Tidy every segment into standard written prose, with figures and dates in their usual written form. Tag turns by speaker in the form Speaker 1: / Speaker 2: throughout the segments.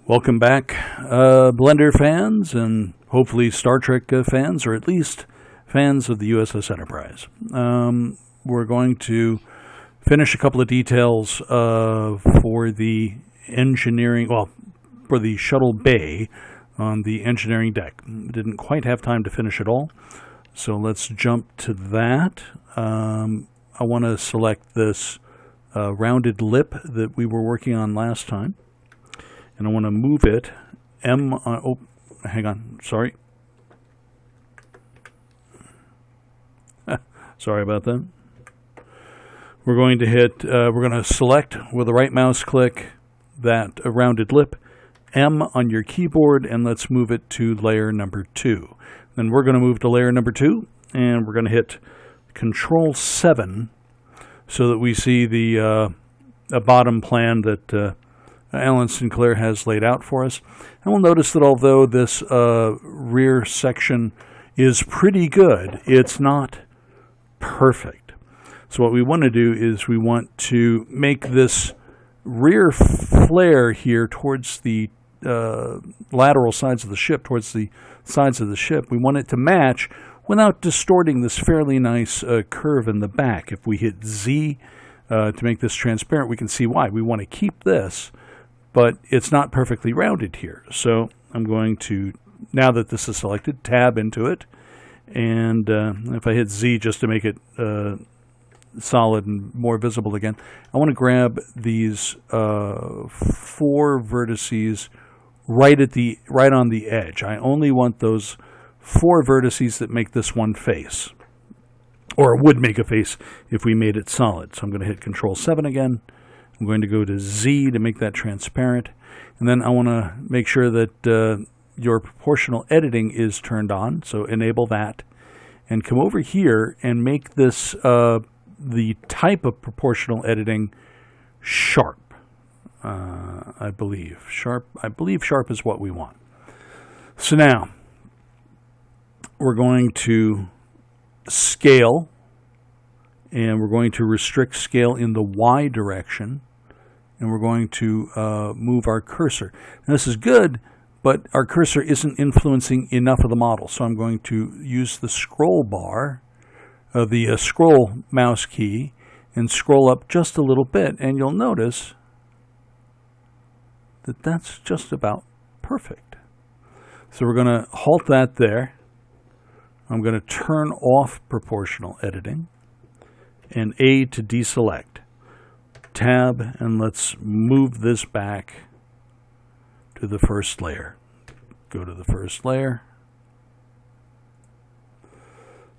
Speaker 1: Welcome back, Blender fans, and hopefully Star Trek fans, or at least fans of the USS Enterprise. We're going to finish a couple of details for the engineering, well, for the Shuttle Bay on the engineering deck. Didn't quite have time to finish it all, so let's jump to that. I want to select this rounded lip that we were working on last time. And I want to move it, oh, hang on, sorry. Sorry about that. We're going to hit, we're going to select with the right mouse click that rounded lip, M on your keyboard, and let's move it to layer number 2. Then we're going to move to layer number 2, and we're going to hit Control 7 so that we see the bottom plan that Alan Sinclair has laid out for us. And we'll notice that although this rear section is pretty good, it's not perfect. So what we want to do is we want to make this rear flare here towards the lateral sides of the ship, towards the sides of the ship. We want it to match without distorting this fairly nice curve in the back. If we hit Z to make this transparent, we can see why. We want to keep this, but it's not perfectly rounded here. So I'm going to, now that this is selected, tab into it. And if I hit Z just to make it solid and more visible again, I want to grab these 4 vertices right on the edge. I only want those 4 vertices that make this one face, or would make a face if we made it solid. So I'm going to hit Control 7 again. I'm going to go to Z to make that transparent. And then I want to make sure that your proportional editing is turned on. So enable that. And come over here and make this the type of proportional editing sharp. I believe sharp is what we want. So now we're going to scale, and we're going to restrict scale in the Y direction. And we're going to move our cursor. Now this is good, but our cursor isn't influencing enough of the model. So I'm going to use the scroll bar, the scroll mouse key, and scroll up just a little bit. And you'll notice that that's just about perfect. So we're going to halt that there. I'm going to turn off proportional editing, and A to deselect. Tab, and let's move this back to the first layer. Go to the first layer.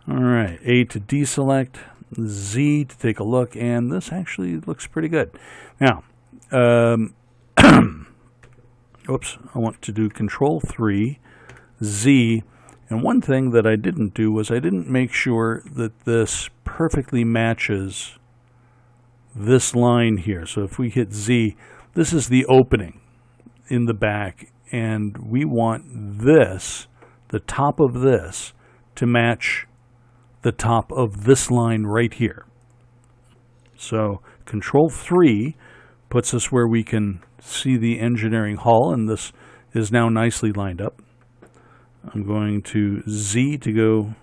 Speaker 1: All right, A to deselect, Z to take a look, and this actually looks pretty good. Now, oops, I want to do Control 3, Z, and one thing that I didn't do was I didn't make sure that this perfectly matches this line here. So if we hit Z, this is the opening in the back, and we want this, the top of this, to match the top of this line right here. So Control 3 puts us where we can see the engineering hull, and this is now nicely lined up. I'm going to Z to go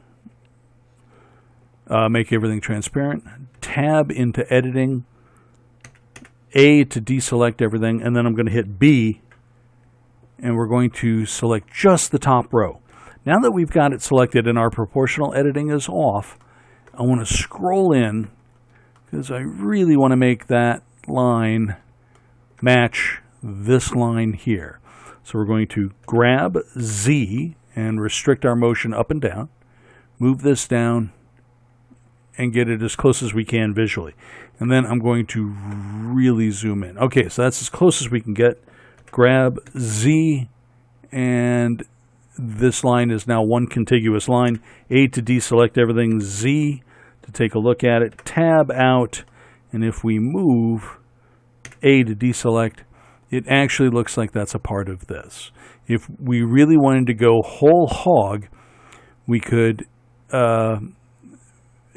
Speaker 1: make everything transparent. Tab into editing, A to deselect everything, and then I'm going to hit B, and we're going to select just the top row. Now that we've got it selected and our proportional editing is off, I want to scroll in because I really want to make that line match this line here. So we're going to grab Z and restrict our motion up and down, move this down, and get it as close as we can visually. And then I'm going to really zoom in. Okay, so that's as close as we can get. Grab Z, and this line is now one contiguous line. A to deselect everything, Z to take a look at it, tab out, and if we move A to deselect, it actually looks like that's a part of this. If we really wanted to go whole hog, we could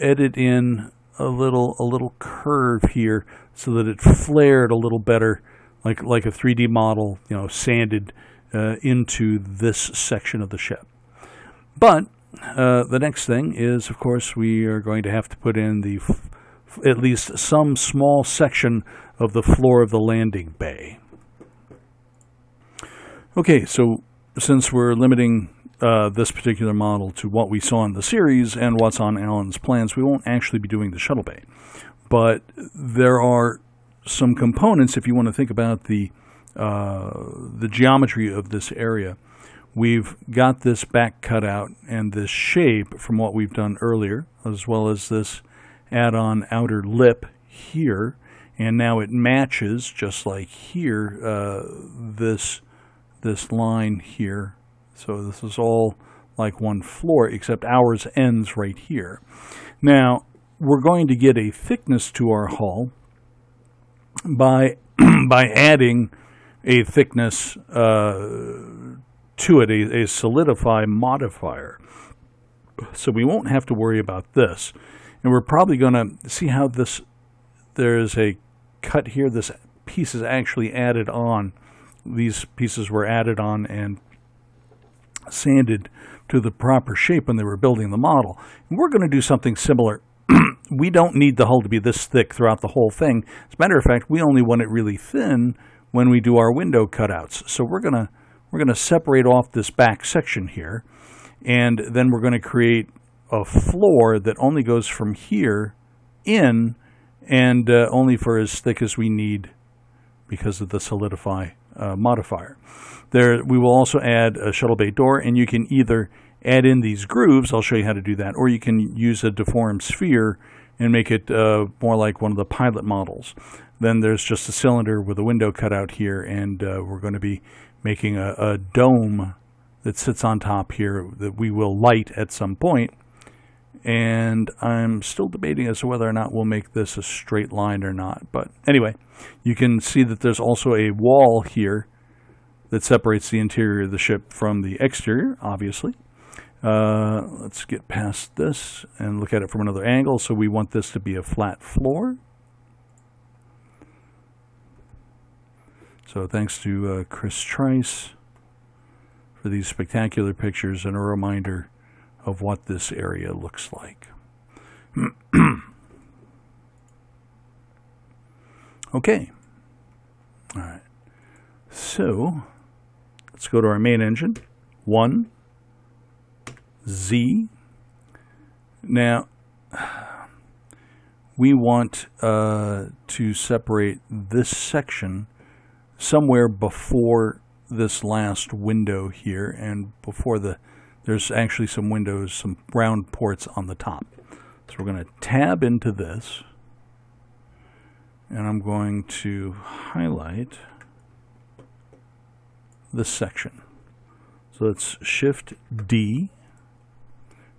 Speaker 1: edit in a little curve here so that it flared a little better like a 3D model, sanded into this section of the ship. But the next thing is, of course, we are going to have to put in at least some small section of the floor of the landing bay. Okay, so since we're limiting this particular model to what we saw in the series and what's on Alan's plans, we won't actually be doing the shuttle bay. But there are some components, if you want to think about the geometry of this area. We've got this back cutout and this shape from what we've done earlier, as well as this add-on outer lip here, and now it matches, just like here, this line here. So this is all like one floor, except ours ends right here. Now, we're going to get a thickness to our hull by adding a thickness to it, a Solidify modifier. So we won't have to worry about this. And we're probably going to see how there is a cut here. This piece is actually added on. These pieces were added on and sanded to the proper shape when they were building the model. And we're going to do something similar. We don't need the hull to be this thick throughout the whole thing. As a matter of fact, we only want it really thin when we do our window cutouts. So we're gonna separate off this back section here, and then we're going to create a floor that only goes from here in, and only for as thick as we need because of the Solidify modifier. There, we will also add a Shuttle Bay Door, and you can either add in these grooves, I'll show you how to do that, or you can use a deformed sphere and make it more like one of the pilot models. Then there's just a cylinder with a window cut out here, and we're going to be making a dome that sits on top here that we will light at some point. And I'm still debating as to whether or not we'll make this a straight line or not. But anyway, you can see that there's also a wall here that separates the interior of the ship from the exterior, obviously. Let's get past this and look at it from another angle. So we want this to be a flat floor. So thanks to Chris Trice for these spectacular pictures and a reminder of what this area looks like. Okay. All right. So let's go to our main engine. 1, Z. Now, we want to separate this section somewhere before this last window here, and before there's actually some windows, some round ports on the top. So we're going to tab into this, and I'm going to highlight this section. So let's Shift D,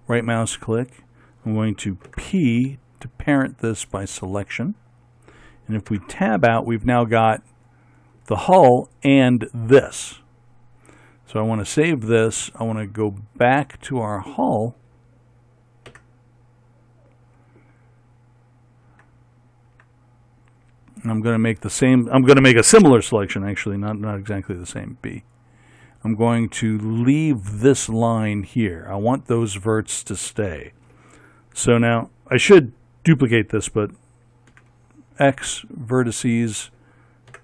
Speaker 1: right mouse click. I'm going to P to parent this by selection. And if we tab out, we've now got the hull and this. So I want to save this. I want to go back to our hull. And I'm going to make a similar selection, actually, not exactly the same B. I'm going to leave this line here. I want those verts to stay. So now I should duplicate this, but X vertices,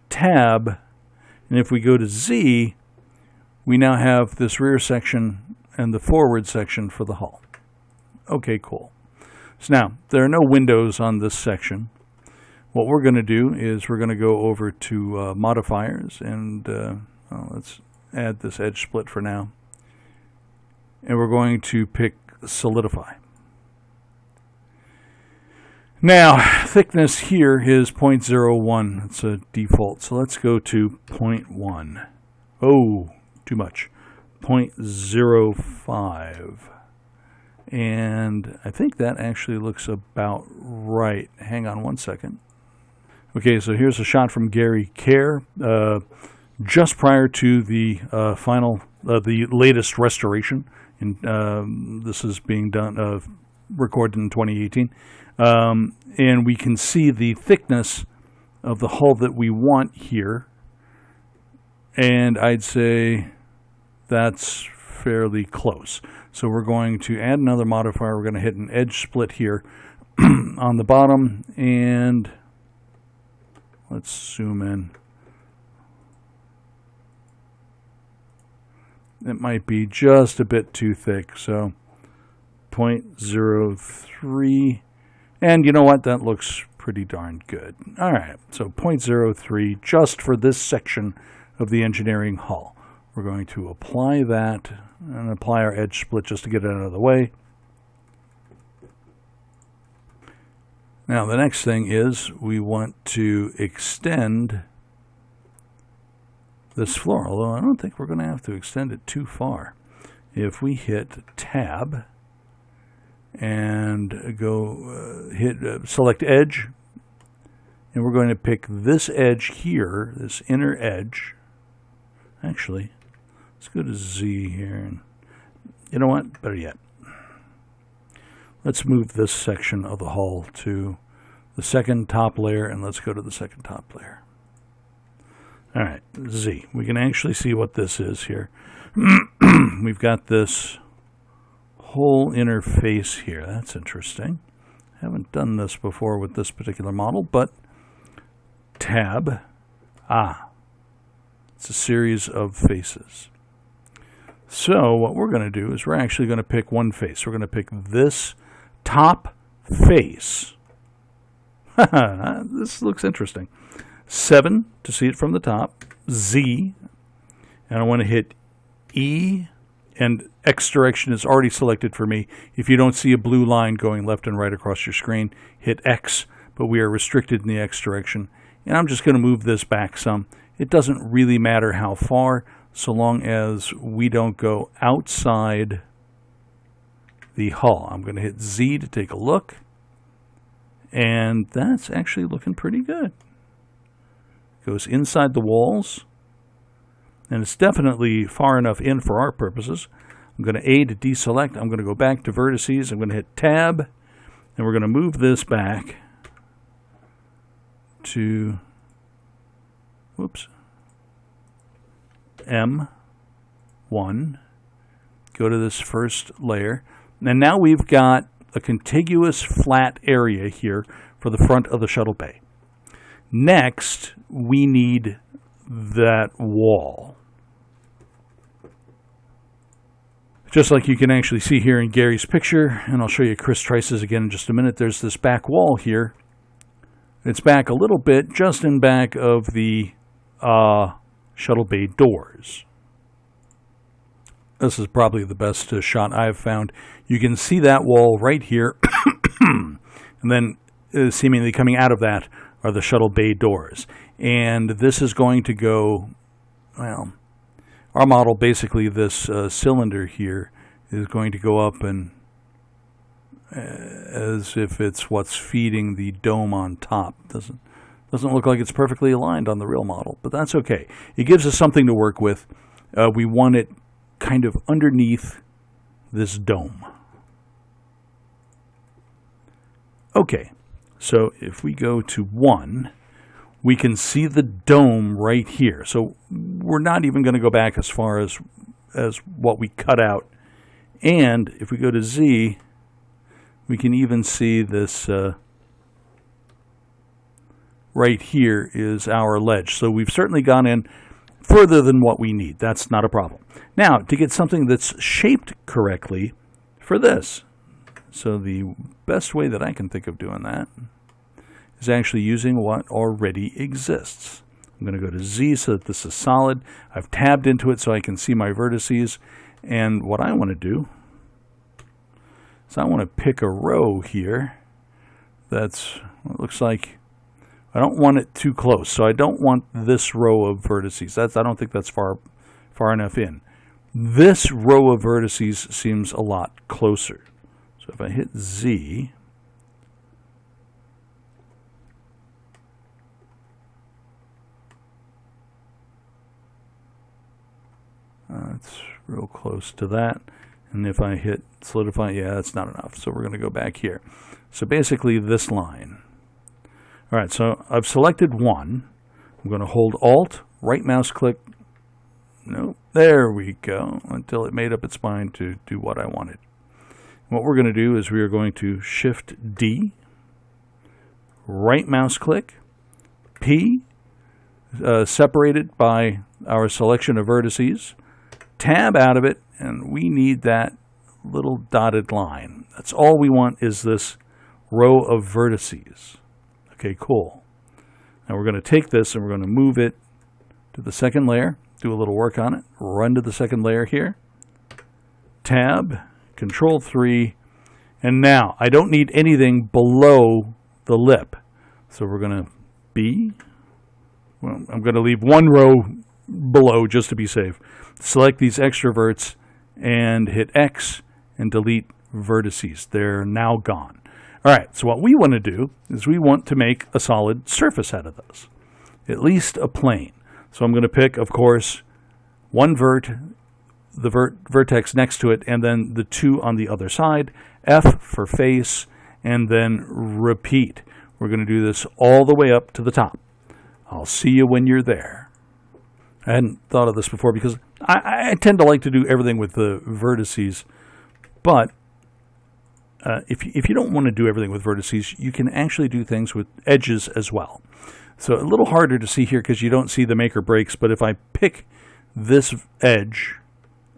Speaker 1: tab, and if we go to Z, we now have this rear section and the forward section for the hull. Okay, cool. So now, there are no windows on this section. What we're going to do is we're going to go over to modifiers, and let's add this edge split for now. And we're going to pick Solidify. Now, thickness here is 0.01. It's a default. So let's go to 0.1. Oh, too much. 0.05. And I think that actually looks about right. Hang on one second. Okay, so here's a shot from Gary Kerr, just prior to the the latest restoration. And this is being done, recorded in 2018. And we can see the thickness of the hull that we want here. And I'd say that's fairly close. So we're going to add another modifier. We're going to hit an edge split here on the bottom, and let's zoom in. It might be just a bit too thick, so 0.03. And you know what? That looks pretty darn good. All right, so 0.03 just for this section of the engineering hull. We're going to apply that and apply our edge split just to get it out of the way. Now the next thing is we want to extend this floor, although I don't think we're going to have to extend it too far. If we hit Tab and go select Edge, and we're going to pick this edge here, this inner edge. Actually, let's go to Z here, and you know what? Better yet, let's move this section of the hull to the second top layer, and let's go to the second top layer. All right, Z. We can actually see what this is here. We've got this whole inner face here. That's interesting. Haven't done this before with this particular model, but Tab. It's a series of faces. So what we're going to do is we're actually going to pick one face. We're going to pick this top face. This looks interesting. 7 to see it from the top, Z, and I want to hit E, and X direction is already selected for me. If you don't see a blue line going left and right across your screen, hit X, but we are restricted in the X direction. And I'm just going to move this back some. It doesn't really matter how far, so long as we don't go outside the hull. I'm going to hit Z to take a look, and that's actually looking pretty good. Goes inside the walls, and it's definitely far enough in for our purposes. I'm going to A to deselect. I'm going to go back to vertices. I'm going to hit Tab, and we're going to move this back to, whoops, M1. Go to this first layer, and now we've got a contiguous flat area here for the front of the shuttle bay. Next, we need that wall. Just like you can actually see here in Gary's picture, and I'll show you Chris Trice's again in just a minute, there's this back wall here. It's back a little bit, just in back of the shuttle bay doors. This is probably the best shot I've found. You can see that wall right here, and then seemingly coming out of that are the shuttle bay doors. And this is going to go, well, our model, basically this cylinder here is going to go up and as if it's what's feeding the dome on top. Doesn't look like it's perfectly aligned on the real model, but that's okay. It gives us something to work with. We want it kind of underneath this dome. Okay. So if we go to 1, we can see the dome right here. So we're not even going to go back as far as what we cut out. And if we go to Z, we can even see this right here is our ledge. So we've certainly gone in further than what we need. That's not a problem. Now, to get something that's shaped correctly for this. So the best way that I can think of doing that is actually using what already exists. I'm going to go to Z so that this is solid. I've tabbed into it so I can see my vertices. And what I want to do is I want to pick a row here that's, it looks like, I don't want it too close. So I don't want this row of vertices. I don't think that's far enough in. This row of vertices seems a lot closer. So if I hit Z, it's real close to that. And if I hit Solidify, yeah, that's not enough. So we're going to go back here. So basically this line. All right, so I've selected 1. I'm going to hold Alt, right mouse click, Nope. There we go. Until it made up its mind to do what I wanted. What we're going to do is we are going to Shift D, right mouse click, P, separated by our selection of vertices, tab out of it, and we need that little dotted line. That's all we want, is this row of vertices. Okay, cool. Now we're going to take this and we're going to move it to the second layer, do a little work on it, run to the second layer here, tab, Control 3, and now I don't need anything below the lip. So we're going to I'm going to leave one row below just to be safe. Select these extra verts and hit X and delete vertices. They're now gone. All right, so what we want to do is we want to make a solid surface out of this, at least a plane. So I'm going to pick, of course, one vert, the vertex next to it, and then the two on the other side, F for face, and then repeat. We're going to do this all the way up to the top. I'll see you when you're there. I hadn't thought of this before because I tend to like to do everything with the vertices, but if you don't want to do everything with vertices, you can actually do things with edges as well. So a little harder to see here because you don't see the make or breaks, but if I pick this edge,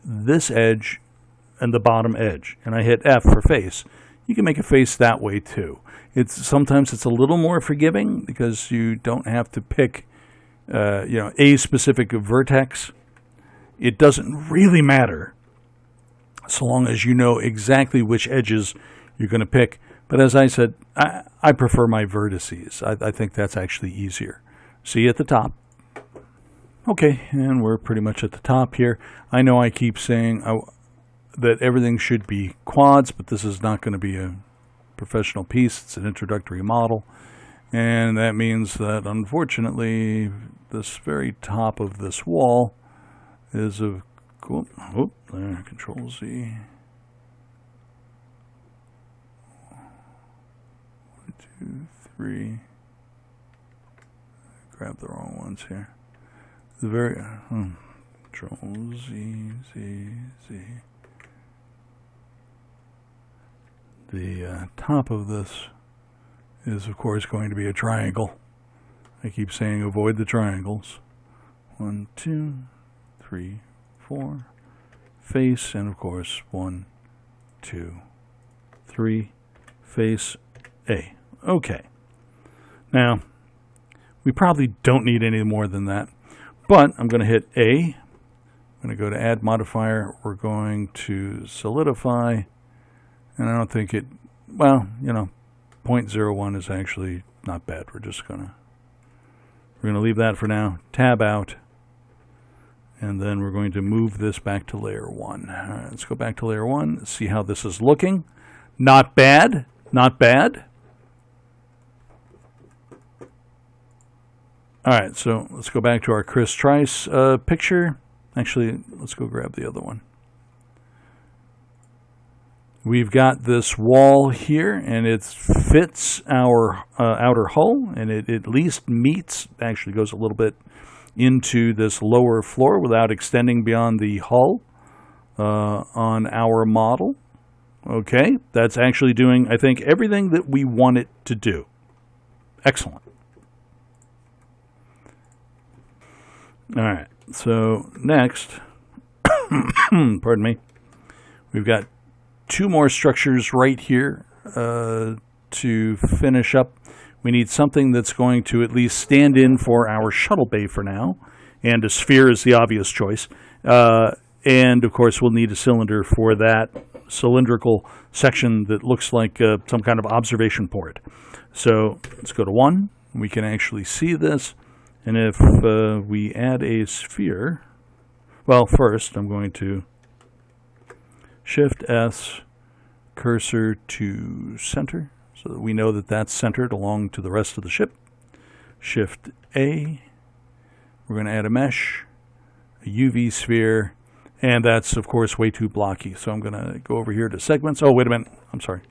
Speaker 1: and the bottom edge, and I hit F for face, you can make a face that way too. Sometimes it's a little more forgiving because you don't have to pick a specific vertex. It doesn't really matter so long as you know exactly which edges you're going to pick. But as I said, I prefer my vertices. I think that's actually easier. See at the top. Okay, and we're pretty much at the top here. I know I keep saying that everything should be quads, but this is not going to be a professional piece. It's an introductory model, and that means that unfortunately this very top of this wall is a cool. Oh, there, Control Z. 1, 2, 3. Grab the wrong ones here. The very Control Z, Z, Z. The top of this is, of course, going to be a triangle. I keep saying avoid the triangles. 1, 2, 3, 4. Face, and of course, 1, 2, 3. Face A. Okay. Now, we probably don't need any more than that, but I'm going to hit A. I'm going to go to Add Modifier. We're going to Solidify. And I don't think it, well, 0.01 is actually not bad. We're going to leave that for now. Tab out. And then we're going to move this back to layer 1. All right, let's go back to layer 1. See how this is looking. Not bad. Not bad. All right, so let's go back to our Chris Trice picture. Actually, let's go grab the other one. We've got this wall here, and it fits our outer hull, and it at least meets, actually goes a little bit into this lower floor without extending beyond the hull on our model. Okay, that's actually doing, I think, everything that we want it to do. Excellent. All right, so next, pardon me, we've got two more structures right here to finish up. We need something that's going to at least stand in for our shuttle bay for now, and a sphere is the obvious choice. And of course we'll need a cylinder for that cylindrical section that looks like some kind of observation port. So let's go to 1. We can actually see this, and if we add a sphere, well, first I'm going to Shift S, cursor to center, so that we know that that's centered along to the rest of the ship. Shift A, we're going to add a mesh, a UV sphere, and that's, of course, way too blocky. So I'm going to go over here to segments. Oh, wait a minute. I'm sorry.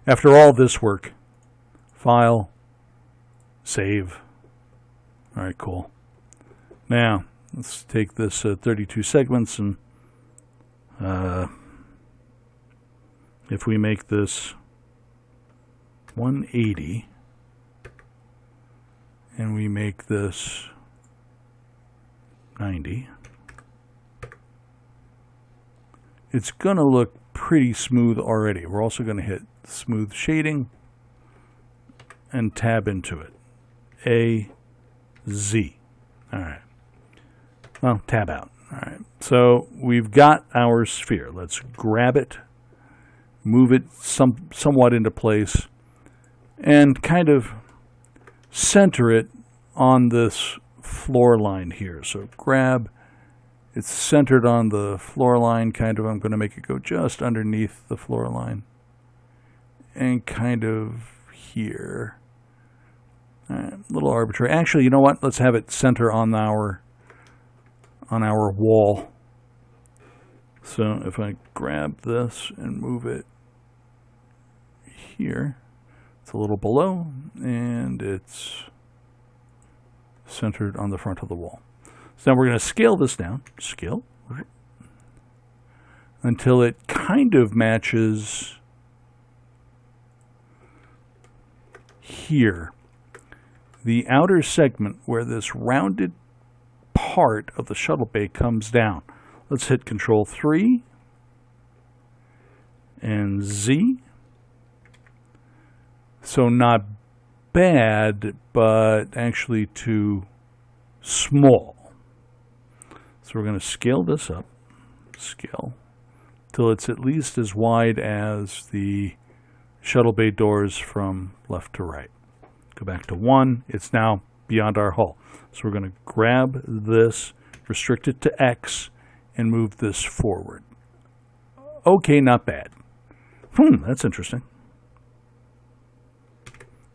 Speaker 1: After all this work, File, Save. All right, cool. Now, Let's take this 32 segments, and if we make this 180, and we make this 90, it's going to look pretty smooth already. We're also going to hit smooth shading and tab into it. A, Z. All right. Well, tab out. All right. So we've got our sphere. Let's grab it, move it somewhat into place, and kind of center it on this floor line here. So grab, it's centered on the floor line, kind of. I'm going to make it go just underneath the floor line and kind of here. All right, a little arbitrary. Actually, you know what? Let's have it center on our wall. So if I grab this and move it here, it's a little below, and it's centered on the front of the wall. So now we're going to scale this down, scale, until it kind of matches here. The outer segment where this rounded part of the shuttle bay comes down. Let's hit Control 3 and Z. So not bad, but actually too small. So we're going to scale this up, scale, till it's at least as wide as the shuttle bay doors from left to right. Go back to 1. It's now beyond our hull. So we're going to grab this, restrict it to X, and move this forward. Okay, not bad. That's interesting.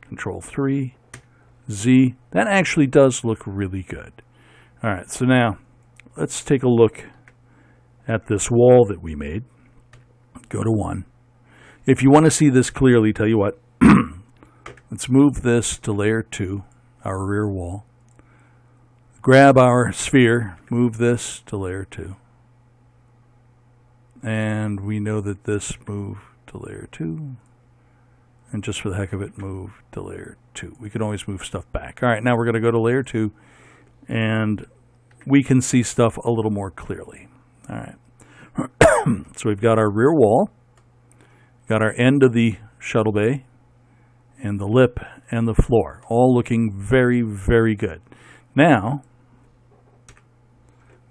Speaker 1: Control 3, Z. That actually does look really good. All right, so now let's take a look at this wall that we made. Go to 1. If you want to see this clearly, tell you what, let's move this to layer 2, our rear wall. Grab our sphere, move this to layer 2. And we know that this moved to layer 2. And just for the heck of it, move to layer 2. We can always move stuff back. All right, now we're going to go to layer 2, and we can see stuff a little more clearly. All right. So we've got our rear wall, got our end of the shuttle bay, and the lip and the floor, all looking very, very good. Now,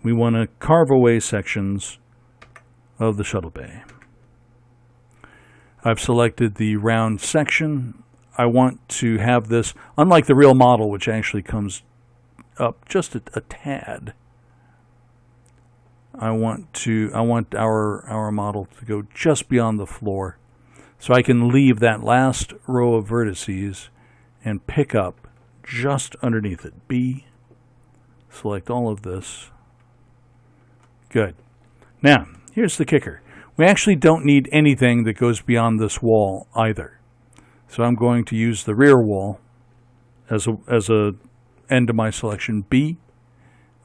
Speaker 1: we want to carve away sections of the shuttle bay. I've selected the round section. I want to have this, unlike the real model, which actually comes up just a tad. I want our model to go just beyond the floor, so I can leave that last row of vertices and pick up just underneath it. B, select all of this. Good. Now, here's the kicker. We actually don't need anything that goes beyond this wall either. So I'm going to use the rear wall as a end of my selection, B.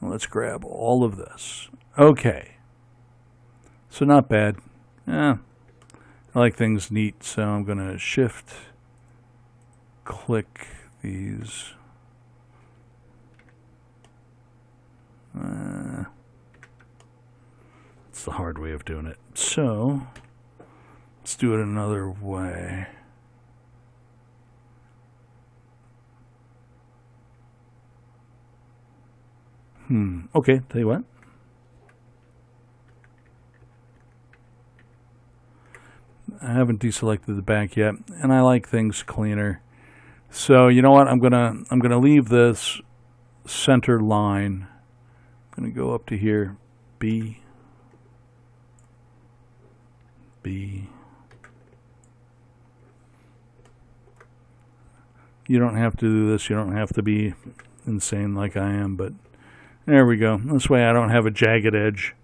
Speaker 1: Let's grab all of this. Okay. So not bad. I like things neat, so I'm going to shift, click these. It's the hard way of doing it. So let's do it another way. Okay, tell you what. I haven't deselected the back yet, and I like things cleaner. So you know what? I'm gonna leave this center line. I'm gonna go up to here, B. You don't have to do this. You don't have to be insane like I am, but there we go. This way I don't have a jagged edge.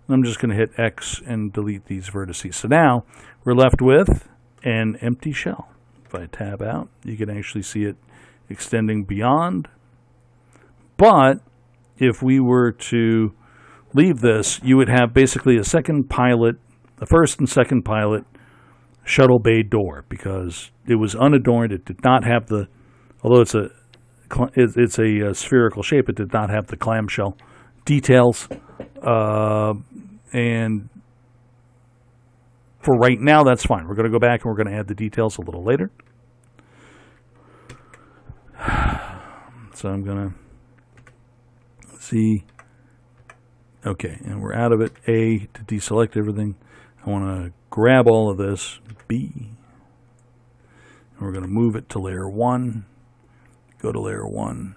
Speaker 1: I'm just going to hit X and delete these vertices. So now we're left with an empty shell. If I tab out, you can actually see it extending beyond. But if we were to leave this, you would have basically a second pilot, the first and second pilot Shuttle Bay Door, because it was unadorned. It did not have the, although it's a spherical shape, it did not have the clamshell details. And for right now, that's fine. We're going to go back and we're going to add the details a little later. So I'm going to see. Okay, and we're out of it. A, to deselect everything. I want to grab all of this. B. And we're going to move it to layer 1. Go to layer 1.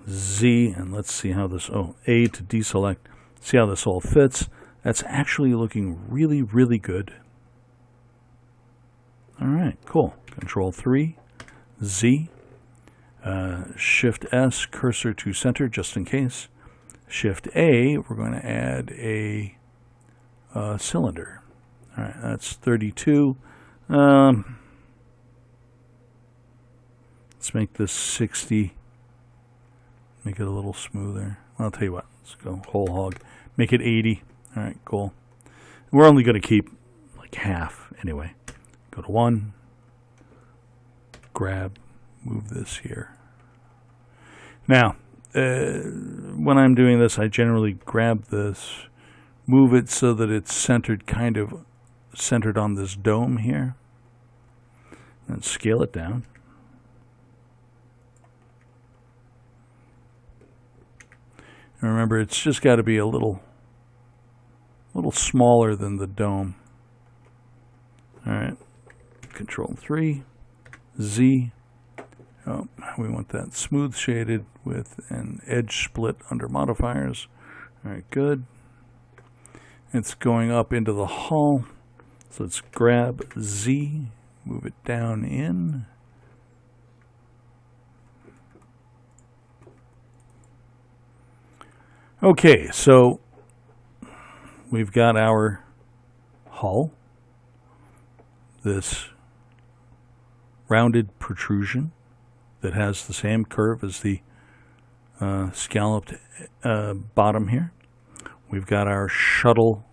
Speaker 1: Z, and let's see how this, A to deselect. See how this all fits. That's actually looking really, really good. All right, cool. Control 3, Z, Shift S, cursor to center, just in case. Shift A, we're going to add a cylinder. All right, that's 32. Let's make this 60. Make it a little smoother. I'll tell you what, let's go whole hog. Make it 80. All right, cool. We're only going to keep like half anyway. Go to 1. Grab, move this here. Now, when I'm doing this, I generally grab this, move it so that it's centered, kind of centered on this dome here, and scale it down. And remember, it's just got to be a little smaller than the dome. All right, Control 3, Z. Oh, we want that smooth shaded with an edge split under modifiers. All right, good. It's going up into the hull. So let's grab Z, move it down in. Okay, so we've got our hull, this rounded protrusion that has the same curve as the scalloped bottom here. We've got our shuttle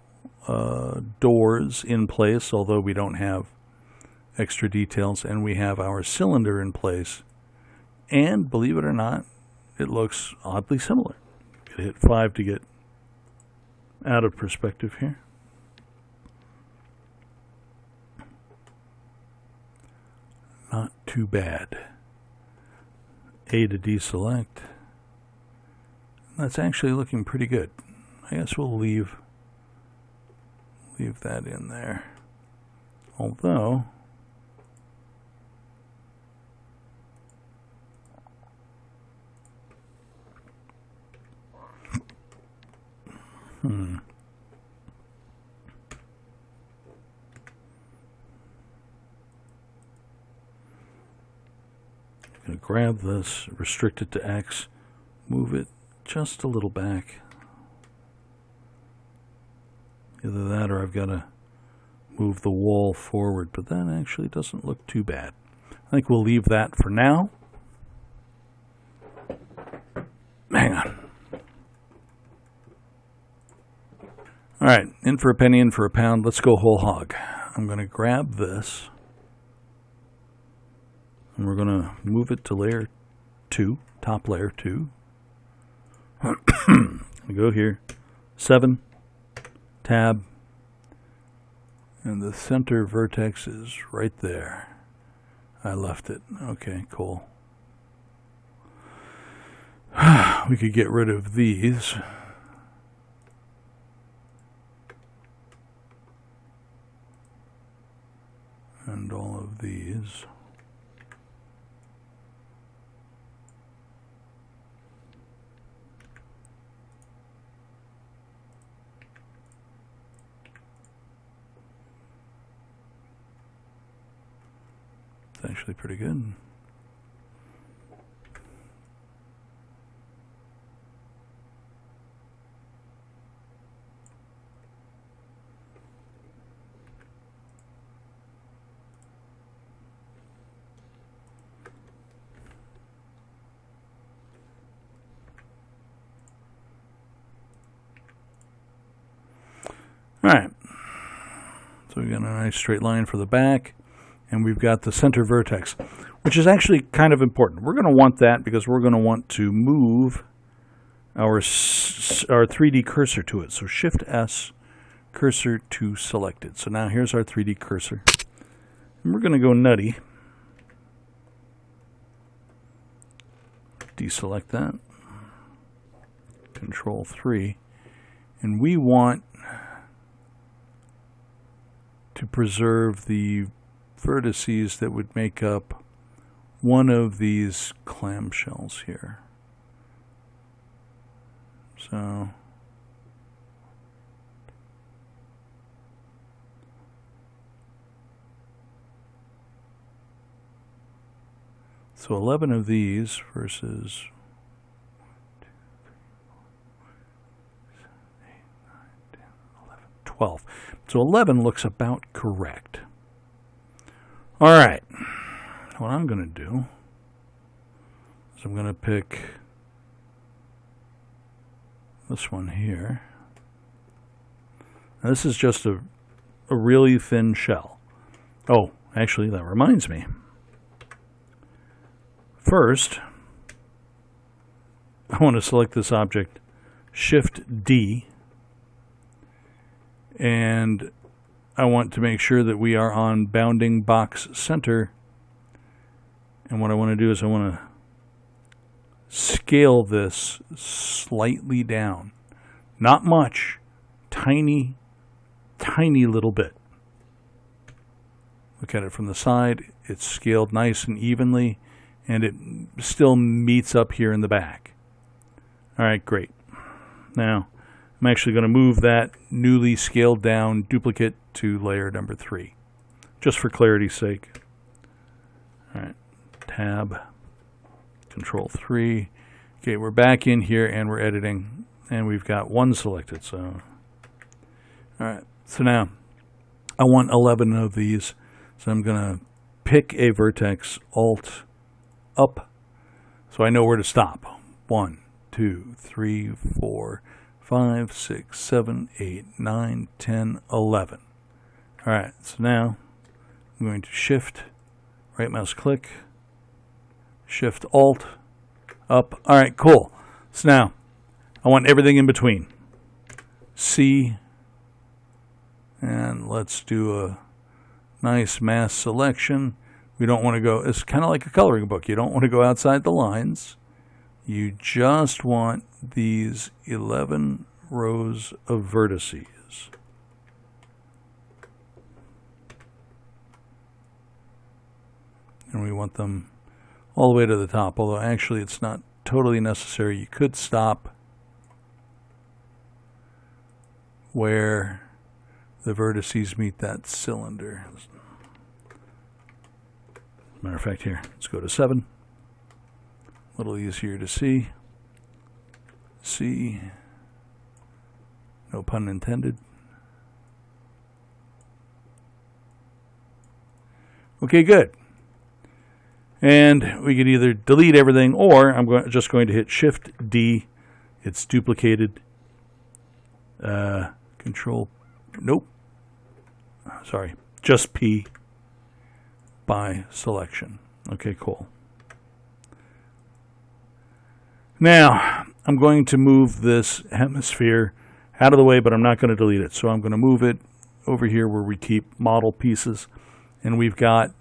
Speaker 1: doors in place, although we don't have extra details, and we have our cylinder in place. And believe it or not, it looks oddly similar. Hit 5 to get out of perspective here. Not too bad. A to deselect. That's actually looking pretty good. I guess we'll leave that in there. Although I'm going to grab this, restrict it to X, move it just a little back. Either that or I've got to move the wall forward, but that actually doesn't look too bad. I think we'll leave that for now. Hang on. All right, in for a penny, in for a pound. Let's go whole hog. I'm going to grab this, and we're going to move it to layer 2, top layer 2. We go here, 7, tab, and the center vertex is right there. I left it. Okay, cool. We could get rid of these. And all of these. It's actually pretty good. All right. So we've got a nice straight line for the back, and we've got the center vertex, which is actually kind of important. We're going to want that because we're going to want to move our 3D cursor to it. So Shift-S, cursor to selected. So now here's our 3D cursor. And we're going to go nutty. Deselect that. Control 3. And we want to preserve the vertices that would make up one of these clamshells here. So 11 of these versus 12. So 11 looks about correct. All right. What I'm going to do is I'm going to pick this one here. Now this is just a really thin shell. Oh, actually, that reminds me. First, I want to select this object, Shift-D, and I want to make sure that we are on bounding box center. And what I want to do is I want to scale this slightly down. Not much, tiny, tiny little bit. Look at it from the side. It's scaled nice and evenly, and it still meets up here in the back. All right, great. Now, I'm actually going to move that newly scaled down duplicate to layer number 3, just for clarity's sake. All right, Tab, Control 3. Okay, we're back in here and we're editing, and we've got 1 selected. So, all right. So now, I want 11 of these. So I'm going to pick a vertex, Alt, up, so I know where to stop. 1, 2, 3, 4, 5, 6, 7, 8, 9, 10, 11. All right, so now I'm going to Shift, right mouse click, Shift Alt, up. All right, cool. So now I want everything in between. C, and let's do a nice mass selection. We don't want to go, it's kind of like a coloring book. You don't want to go outside the lines. You just want these 11 rows of vertices. And we want them all the way to the top, although actually it's not totally necessary. You could stop where the vertices meet that cylinder. Matter of fact, here, let's go to 7. A little easier to see. C, no pun intended. Okay, good. And we can either delete everything, or I'm just going to hit Shift-D. It's duplicated. Control, nope. Sorry, just P. By selection. Okay, cool. Now, I'm going to move this hemisphere out of the way, but I'm not going to delete it. So I'm going to move it over here where we keep model pieces, and we've got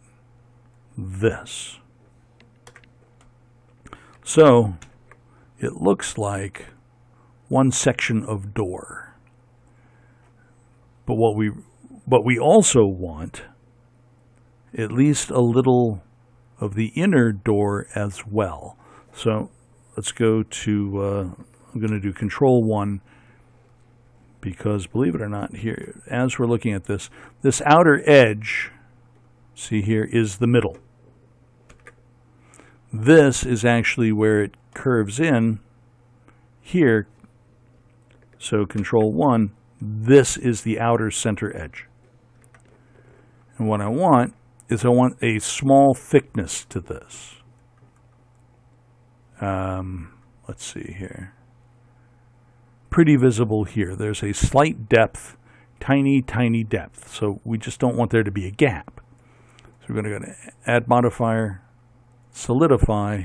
Speaker 1: this. So it looks like one section of door. But what we also want at least a little of the inner door as well. So let's go to, I'm going to do Control 1, because believe it or not, here, as we're looking at this, this outer edge, see here, is the middle. This is actually where it curves in here. So Control 1, this is the outer center edge. And what I want is I want a small thickness to this. Let's see here. Pretty visible here. There's a slight depth tiny, tiny depth. So we just don't want there to be a gap. So we're going to go to Add Modifier, Solidify,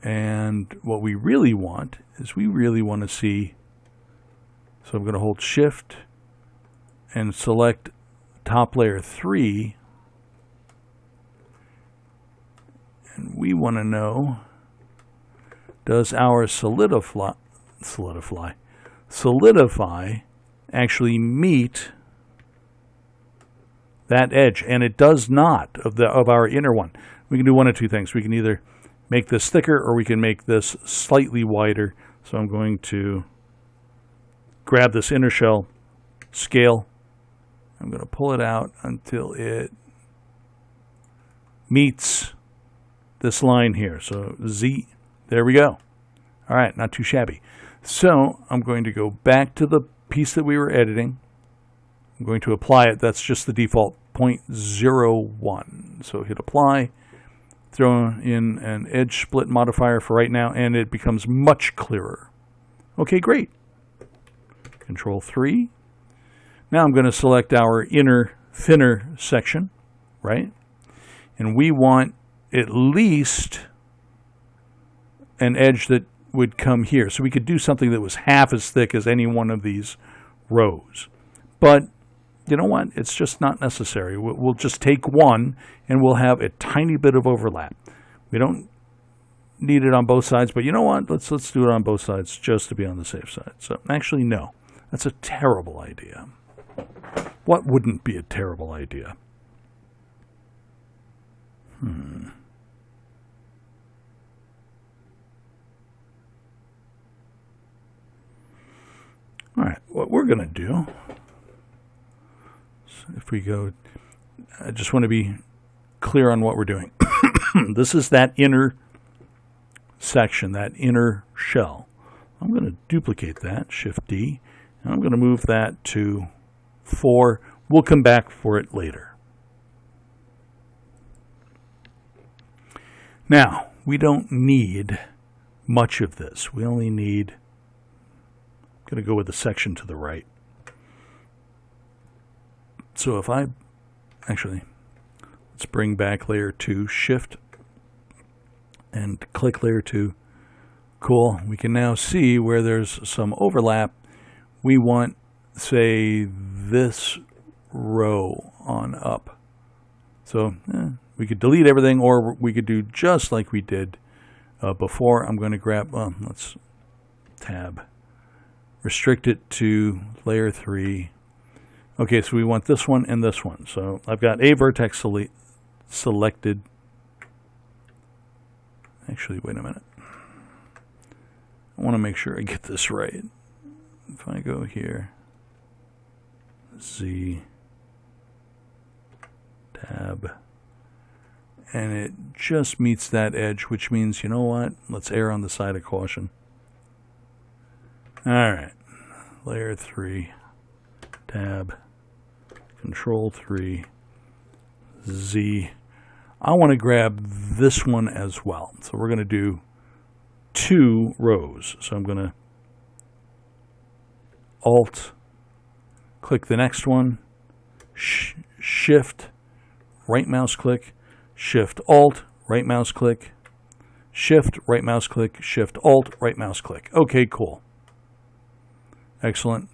Speaker 1: and what we really want is we really want to see, so I'm going to hold Shift and select top layer 3, and we want to know, does our Solidify actually meet that edge? And it does not, of our inner one. We can do one of two things. We can either make this thicker or we can make this slightly wider. So I'm going to grab this inner shell, scale. I'm going to pull it out until it meets this line here. So Z, there we go. All right, not too shabby. So I'm going to go back to the piece that we were editing. I'm going to apply it. That's just the default 0.01. So hit apply, throw in an edge split modifier for right now, and it becomes much clearer. Okay, great. Control 3. Now I'm going to select our inner thinner section, right? And we want at least an edge that would come here. So we could do something that was half as thick as any one of these rows. But you know what? It's just not necessary. We'll just take one and we'll have a tiny bit of overlap. We don't need it on both sides, but you know what? Let's do it on both sides just to be on the safe side. So actually, no. That's a terrible idea. What wouldn't be a terrible idea? All right, what we're going to do, so if we go, I just want to be clear on what we're doing. This is that inner section, that inner shell. I'm going to duplicate that, Shift D, and I'm going to move that to 4. We'll come back for it later. Now, we don't need much of this. We only need, I'm going to go with the section to the right. So if I, actually, let's bring back layer 2, Shift, and click layer 2. Cool. We can now see where there's some overlap. We want, say, this row on up. So we could delete everything, or we could do just like we did before. I'm going to grab, let's tab, restrict it to layer 3. Okay, so we want this one and this one. So I've got a vertex selected. Actually, wait a minute. I want to make sure I get this right. If I go here, Z, tab, and it just meets that edge, which means, you know what? Let's err on the side of caution. All right, layer 3, tab, Control 3, Z. I want to grab this one as well. So we're going to do 2 rows. So I'm going to Alt, click the next one, Shift, right mouse click, Shift Alt, right mouse click, Shift, right mouse click, Shift Alt, right mouse click. Okay, cool. Excellent.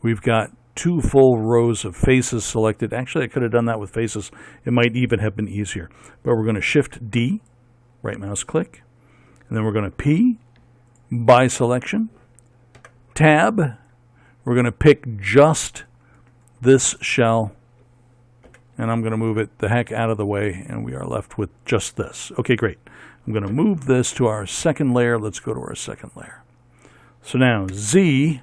Speaker 1: We've got 2 full rows of faces selected. Actually, I could have done that with faces. It might even have been easier. But we're going to Shift D, right mouse click, and then we're going to P, by selection, Tab. We're going to pick just this shell, and I'm going to move it the heck out of the way, and we are left with just this. Okay, great. I'm going to move this to our second layer. Let's go to our second layer. So now Z,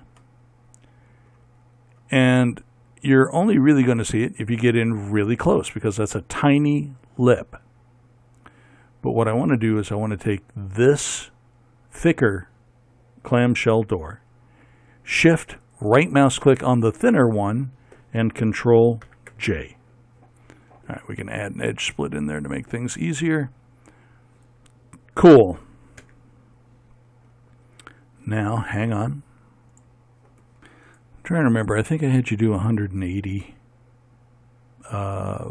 Speaker 1: and you're only really going to see it if you get in really close, because that's a tiny lip. But what I want to do is I want to take this thicker clamshell door, Shift, right mouse click on the thinner one, and Control J. All right, we can add an edge split in there to make things easier. Cool. Now, hang on. trying to remember. I think I had you do 180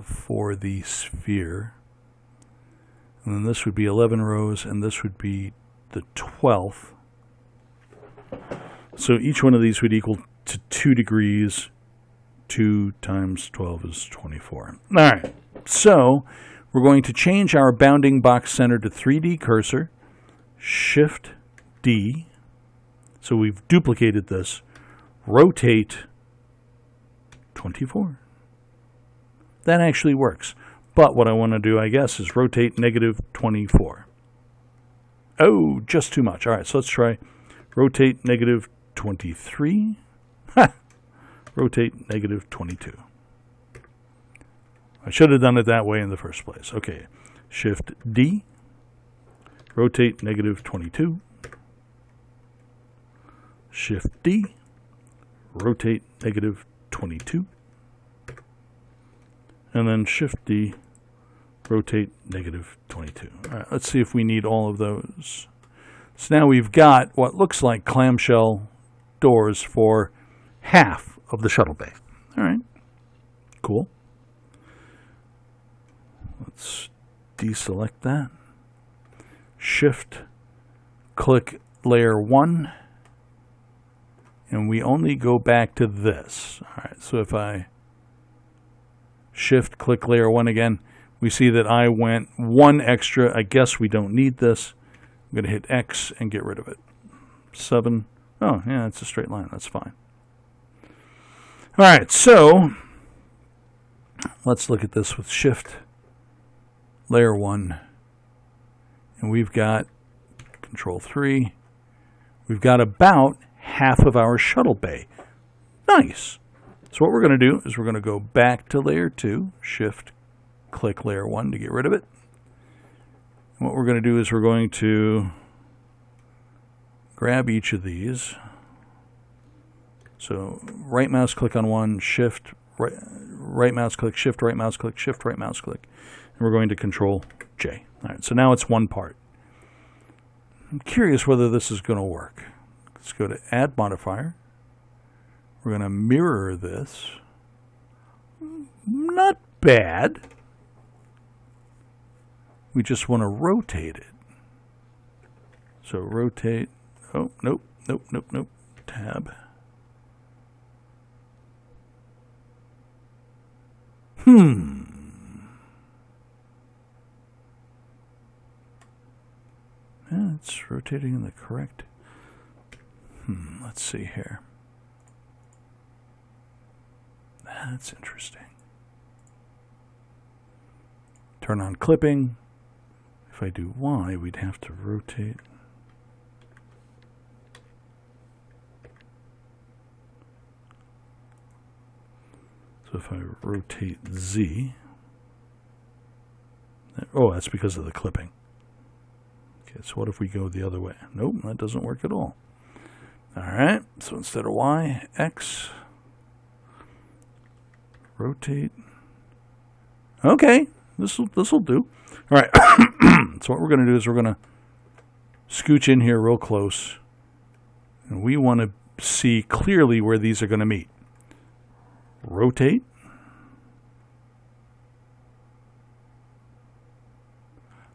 Speaker 1: for the sphere. And then this would be 11 rows, and this would be the 12th. So each one of these would equal to 2 degrees. 2 times 12 is 24. All right. So we're going to change our bounding box center to 3D cursor. Shift D. So we've duplicated this. Rotate 24. That actually works. But what I want to do, I guess, is rotate negative 24. Oh, just too much. All right, so let's try rotate negative 23. Ha! Rotate negative 22. I should have done it that way in the first place. Okay, Shift D. Rotate negative 22. Shift D. Rotate negative 22. And then Shift D. Rotate negative 22. All right, let's see if we need all of those. So now we've got what looks like clamshell doors for half of the shuttle bay. All right, cool. Let's deselect that. Shift, click layer 1, and we only go back to this. All right, so if I Shift, click layer 1 again, we see that I went 1 extra. I guess we don't need this. I'm going to hit X and get rid of it. 7. Oh, yeah, it's a straight line. That's fine. All right, so let's look at this with Shift, layer 1, and we've got Control 3. We've got about half of our shuttle bay. Nice. So what we're going to do is we're going to go back to layer 2, Shift, click layer 1 to get rid of it. And what we're going to do is we're going to grab each of these. So right mouse click on one, Shift, right mouse click, Shift, right mouse click, Shift, right mouse click. And we're going to Control J. All right, so now it's one part. I'm curious whether this is going to work. Let's go to Add Modifier. We're going to mirror this. Not bad. We just want to rotate it. So rotate. Oh, nope, nope, nope, nope. Tab. Yeah, it's rotating in the correct. Let's see here. That's interesting. Turn on clipping. If I do Y, we'd have to rotate. So if I rotate Z, oh, that's because of the clipping. Okay, so what if we go the other way? Nope, that doesn't work at all. All right, so instead of Y, X, rotate. Okay, this'll do. All right, so what we're going to do is we're going to scooch in here real close, and we want to see clearly where these are going to meet. Rotate.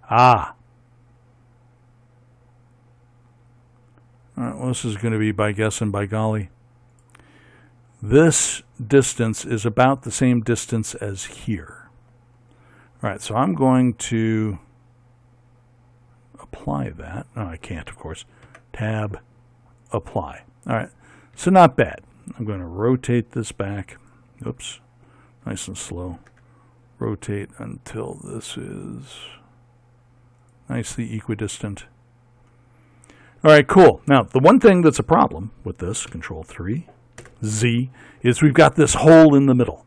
Speaker 1: Ah. All right, well, this is going to be by guess and by golly. This distance is about the same distance as here. All right, so I'm going to apply that. No, I can't, of course. Tab, apply. All right, so not bad. I'm going to rotate this back. Oops, nice and slow. Rotate until this is nicely equidistant. All right, cool. Now, the one thing that's a problem with this, Control 3, Z, is we've got this hole in the middle,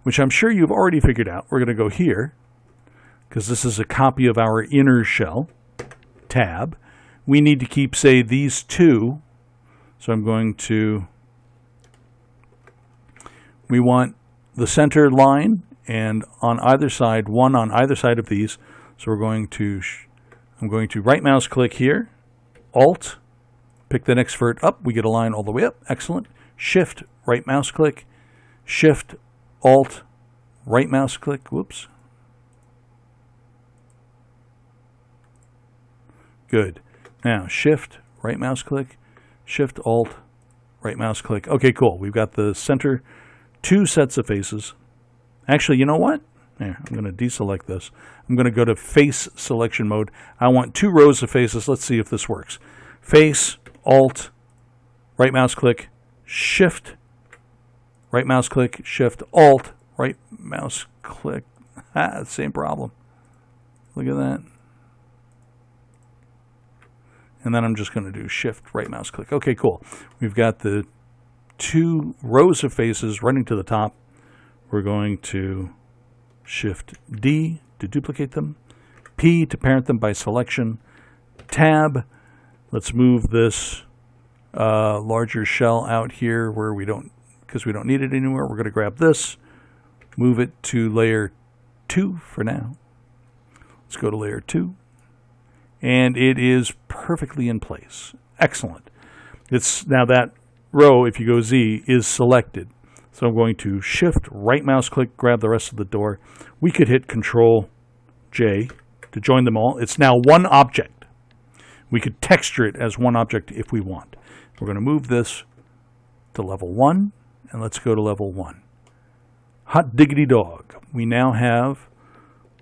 Speaker 1: which I'm sure you've already figured out. We're going to go here, because this is a copy of our inner shell. Tab. We need to keep, say, these two. So I'm going to, we want the center line, and on either side, one on either side of these. So we're going to, I'm going to right mouse click here, Alt, pick the next vert up. We get a line all the way up. Excellent. Shift, right mouse click, Shift, Alt, right mouse click. Whoops. Good. Now, Shift, right mouse click, Shift, Alt, right mouse click. Okay, cool. We've got the center, 2 sets of faces. Actually, you know what? There, I'm going to deselect this. I'm going to go to face selection mode. I want 2 rows of faces. Let's see if this works. Face, Alt, right mouse click, Shift, right mouse click, Shift, Alt, right mouse click. Same problem. Look at that. And then I'm just going to do Shift, right mouse click. Okay, cool. We've got the 2 rows of faces running to the top. We're going to Shift D to duplicate them, P to parent them by selection, Tab. Let's move this larger shell out here where we don't, because we don't need it anymore. We're going to grab this, move it to layer 2 for now. Let's go to layer 2. And it is perfectly in place. Excellent. It's now that row, if you go Z, is selected. So I'm going to Shift, right mouse click, grab the rest of the door. We could hit Control J to join them all. It's now one object. We could texture it as one object if we want. We're going to move this to level 1, and let's go to level 1. Hot diggity dog. We now have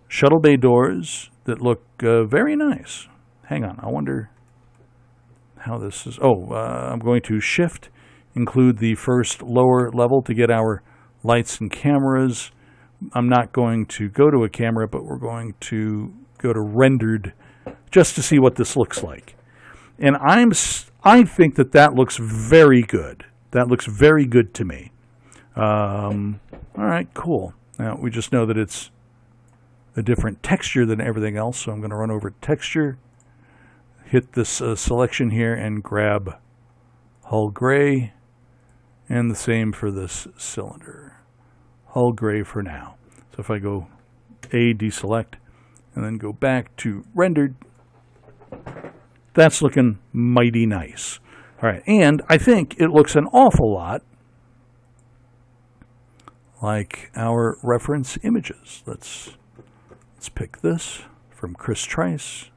Speaker 1: Shuttle Bay Doors that look very nice. Hang on, I wonder how this is. I'm going to Shift, include the first lower level to get our lights and cameras. I'm not going to go to a camera, but we're going to go to rendered just to see what this looks like. And I think that looks very good. That looks very good to me. All right, cool. Now we just know that it's a different texture than everything else, so I'm going to run over to texture, hit this selection here, and grab hull gray, and the same for this cylinder. Hull gray for now. So if I go A, deselect, and then go back to rendered, that's looking mighty nice. All right, and I think it looks an awful lot like our reference images. Let's pick this from Chris Trice.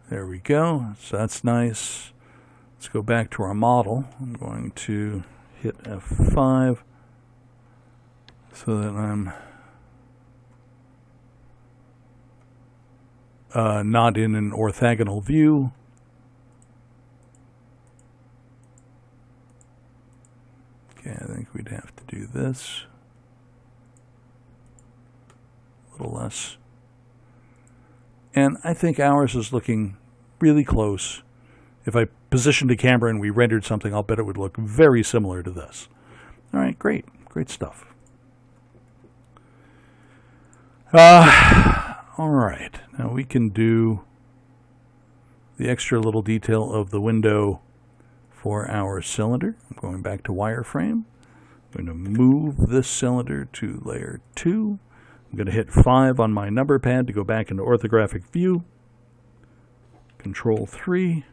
Speaker 1: There we go. So that's nice. Let's go back to our model. I'm going to hit F5 so that I'm not in an orthogonal view. Okay, I think we'd have to do this. A little less. And I think ours is looking really close. If I positioned a camera and we rendered something, I'll bet it would look very similar to this. All right, great. Great stuff. All right. Now we can do the extra little detail of the window for our cylinder. I'm going back to wireframe. I'm going to move this cylinder to layer 2. I'm going to hit 5 on my number pad to go back into orthographic view. Control 3,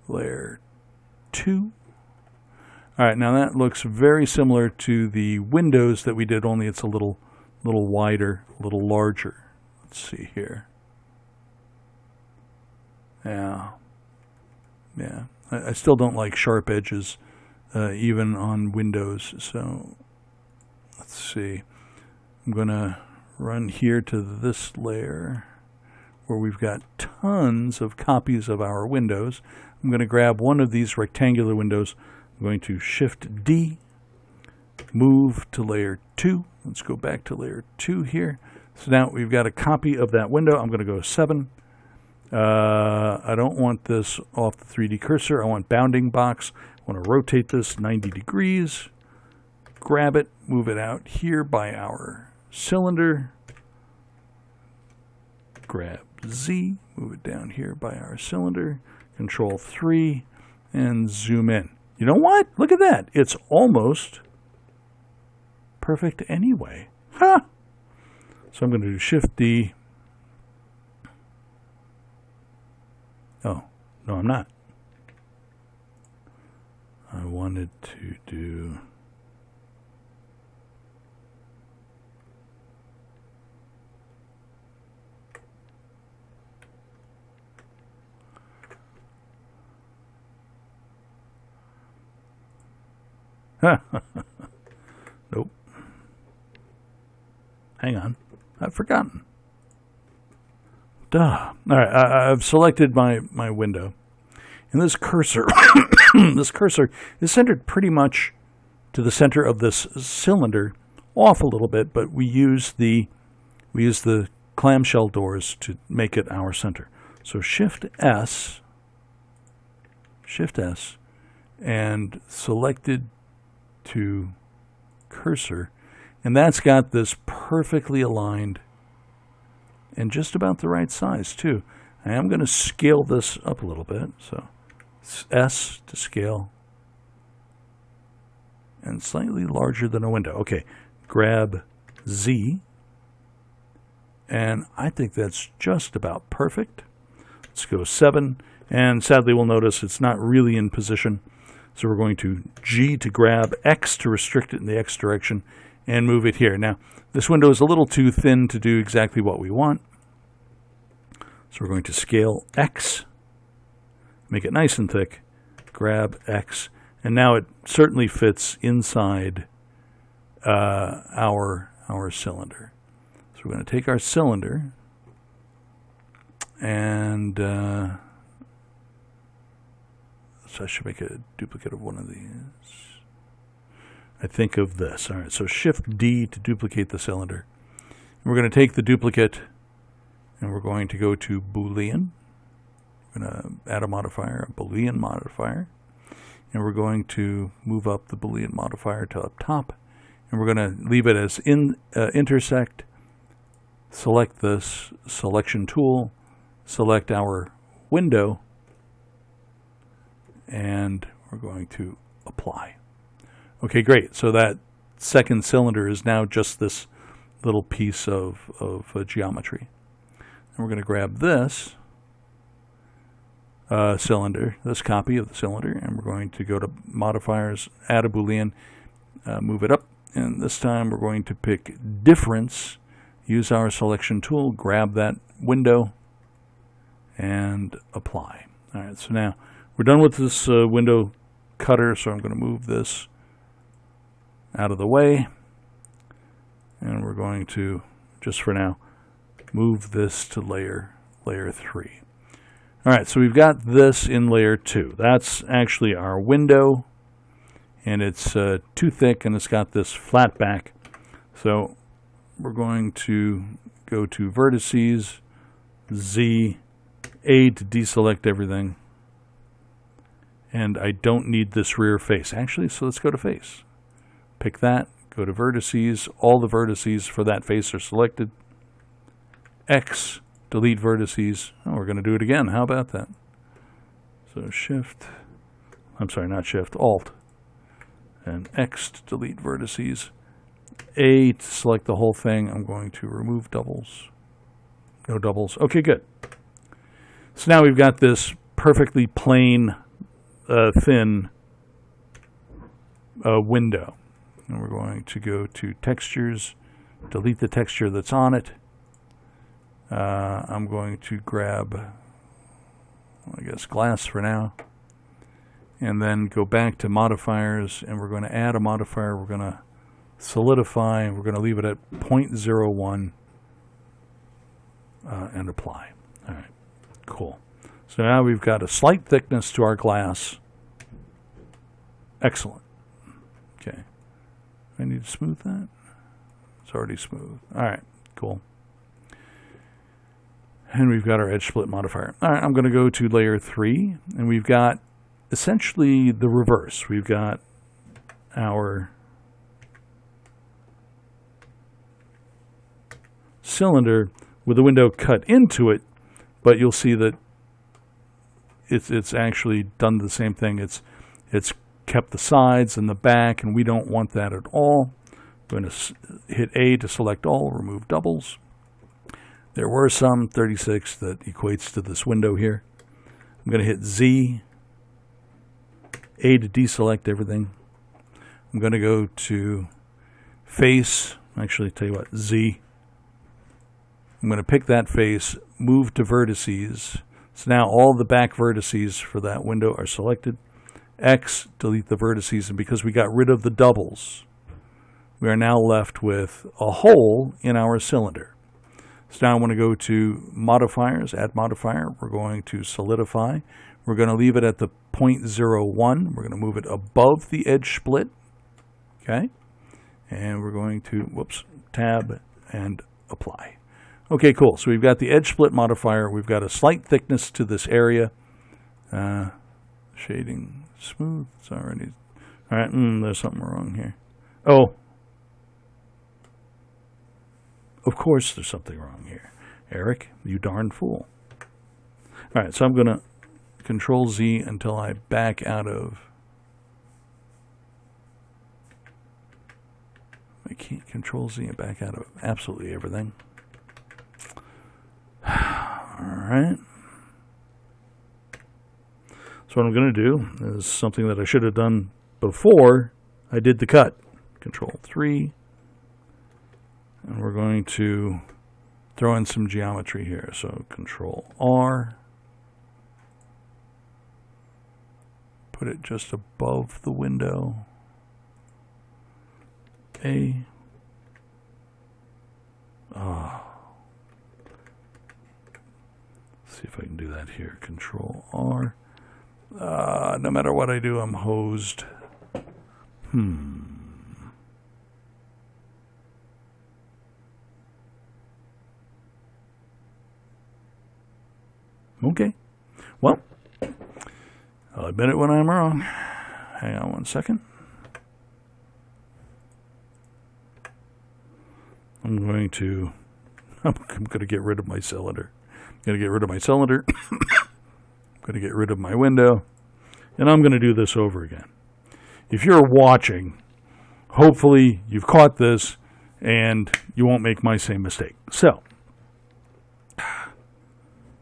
Speaker 1: layer 2. All right, now that looks very similar to the windows that we did, only it's a little wider, a little larger. Let's see here. Yeah. I still don't like sharp edges, even on windows. So let's see. I'm going to run here to this layer where we've got tons of copies of our windows. I'm going to grab one of these rectangular windows. I'm going to Shift D, move to layer 2. Let's go back to layer 2 here. So now we've got a copy of that window. I'm going to go 7. I don't want this off the 3D cursor. I want bounding box. I want to rotate this 90 degrees. Grab it, move it out here by our cylinder. Grab Z, move it down here by our cylinder. Control 3 and zoom in. You know what? Look at that. It's almost perfect anyway. Huh! So I'm going to do Shift D. Oh, no, I'm not. I wanted to do... Nope. Hang on. I've forgotten. Duh. All right, I've selected my window. And this cursor, this cursor is centered pretty much to the center of this cylinder, off a little bit, but we use the clamshell doors to make it our center. So Shift S, and selected to cursor, and that's got this perfectly aligned and just about the right size too. I am going to scale this up a little bit, so S to scale, and slightly larger than a window. Okay, grab Z, and I think that's just about perfect. Let's go 7, and sadly we'll notice it's not really in position. So we're going to G to grab, X to restrict it in the X direction, and move it here. Now, this window is a little too thin to do exactly what we want. So we're going to scale X, make it nice and thick, grab X, and now it certainly fits inside our cylinder. So we're going to take our cylinder and... so I should make a duplicate of one of these. I think of this. All right, so Shift D to duplicate the cylinder. And we're going to take the duplicate and we're going to go to Boolean. We're going to add a modifier, a Boolean modifier. And we're going to move up the Boolean modifier to up top. And we're going to leave it as intersect. Select this selection tool. Select our window. And we're going to apply. Okay, great. So that second cylinder is now just this little piece of geometry. And we're going to grab this cylinder, this copy of the cylinder, and we're going to go to modifiers, add a Boolean, move it up, and this time we're going to pick difference, use our selection tool, grab that window, and apply. All right, so now we're done with this window cutter, so I'm going to move this out of the way, and we're going to, just for now, move this to layer 3. All right, so we've got this in layer 2. That's actually our window, and it's too thick, and it's got this flat back. So we're going to go to vertices, Z, A to deselect everything. And I don't need this rear face, actually, so let's go to face. Pick that, go to vertices. All the vertices for that face are selected. X, delete vertices. Oh, we're going to do it again. How about that? So Alt. And X to delete vertices. A to select the whole thing. I'm going to remove doubles. No doubles. Okay, good. So now we've got this perfectly plain, thin window. And we're going to go to textures, delete the texture that's on it. I'm going to grab, I guess, glass for now. And then go back to modifiers, and we're going to add a modifier. We're going to solidify, and we're going to leave it at 0.01 and apply. All right, cool. So now we've got a slight thickness to our glass. Excellent. Okay. I need to smooth that. It's already smooth. All right, cool. And we've got our edge split modifier. All right, I'm going to go to layer 3, and we've got essentially the reverse. We've got our cylinder with the window cut into it, but you'll see that it's actually done the same thing. It's kept the sides and the back, and we don't want that at all. I'm going to hit A to select all, remove doubles. There were some 36 that equates to this window here. I'm going to hit Z, A to deselect everything. I'm going to go to face, actually tell you what, Z. I'm going to pick that face, move to vertices. So now all the back vertices for that window are selected. X, delete the vertices, and because we got rid of the doubles, we are now left with a hole in our cylinder. So now I want to go to modifiers, add modifier. We're going to solidify. We're going to leave it at the 0.01. We're going to move it above the edge split. Okay. And we're going to, tab and apply. Okay, cool. So we've got the edge split modifier. We've got a slight thickness to this area. Shading smooth. It's already, all right, there's something wrong here. Oh. Of course there's something wrong here. Eric, you darn fool. All right, so I'm going to Control Z until I back out of. I can't Control Z and back out of absolutely everything. All right. So what I'm going to do is something that I should have done before I did the cut. Control 3. And we're going to throw in some geometry here. So Control R. Put it just above the window. A. See if I can do that here. Control R. No matter what I do, I'm hosed. Okay. Well, I'll admit it when I'm wrong. Hang on one second. I'm going to get rid of my cylinder. I'm going to get rid of my cylinder. I'm going to get rid of my window. And I'm going to do this over again. If you're watching, hopefully you've caught this and you won't make my same mistake. So,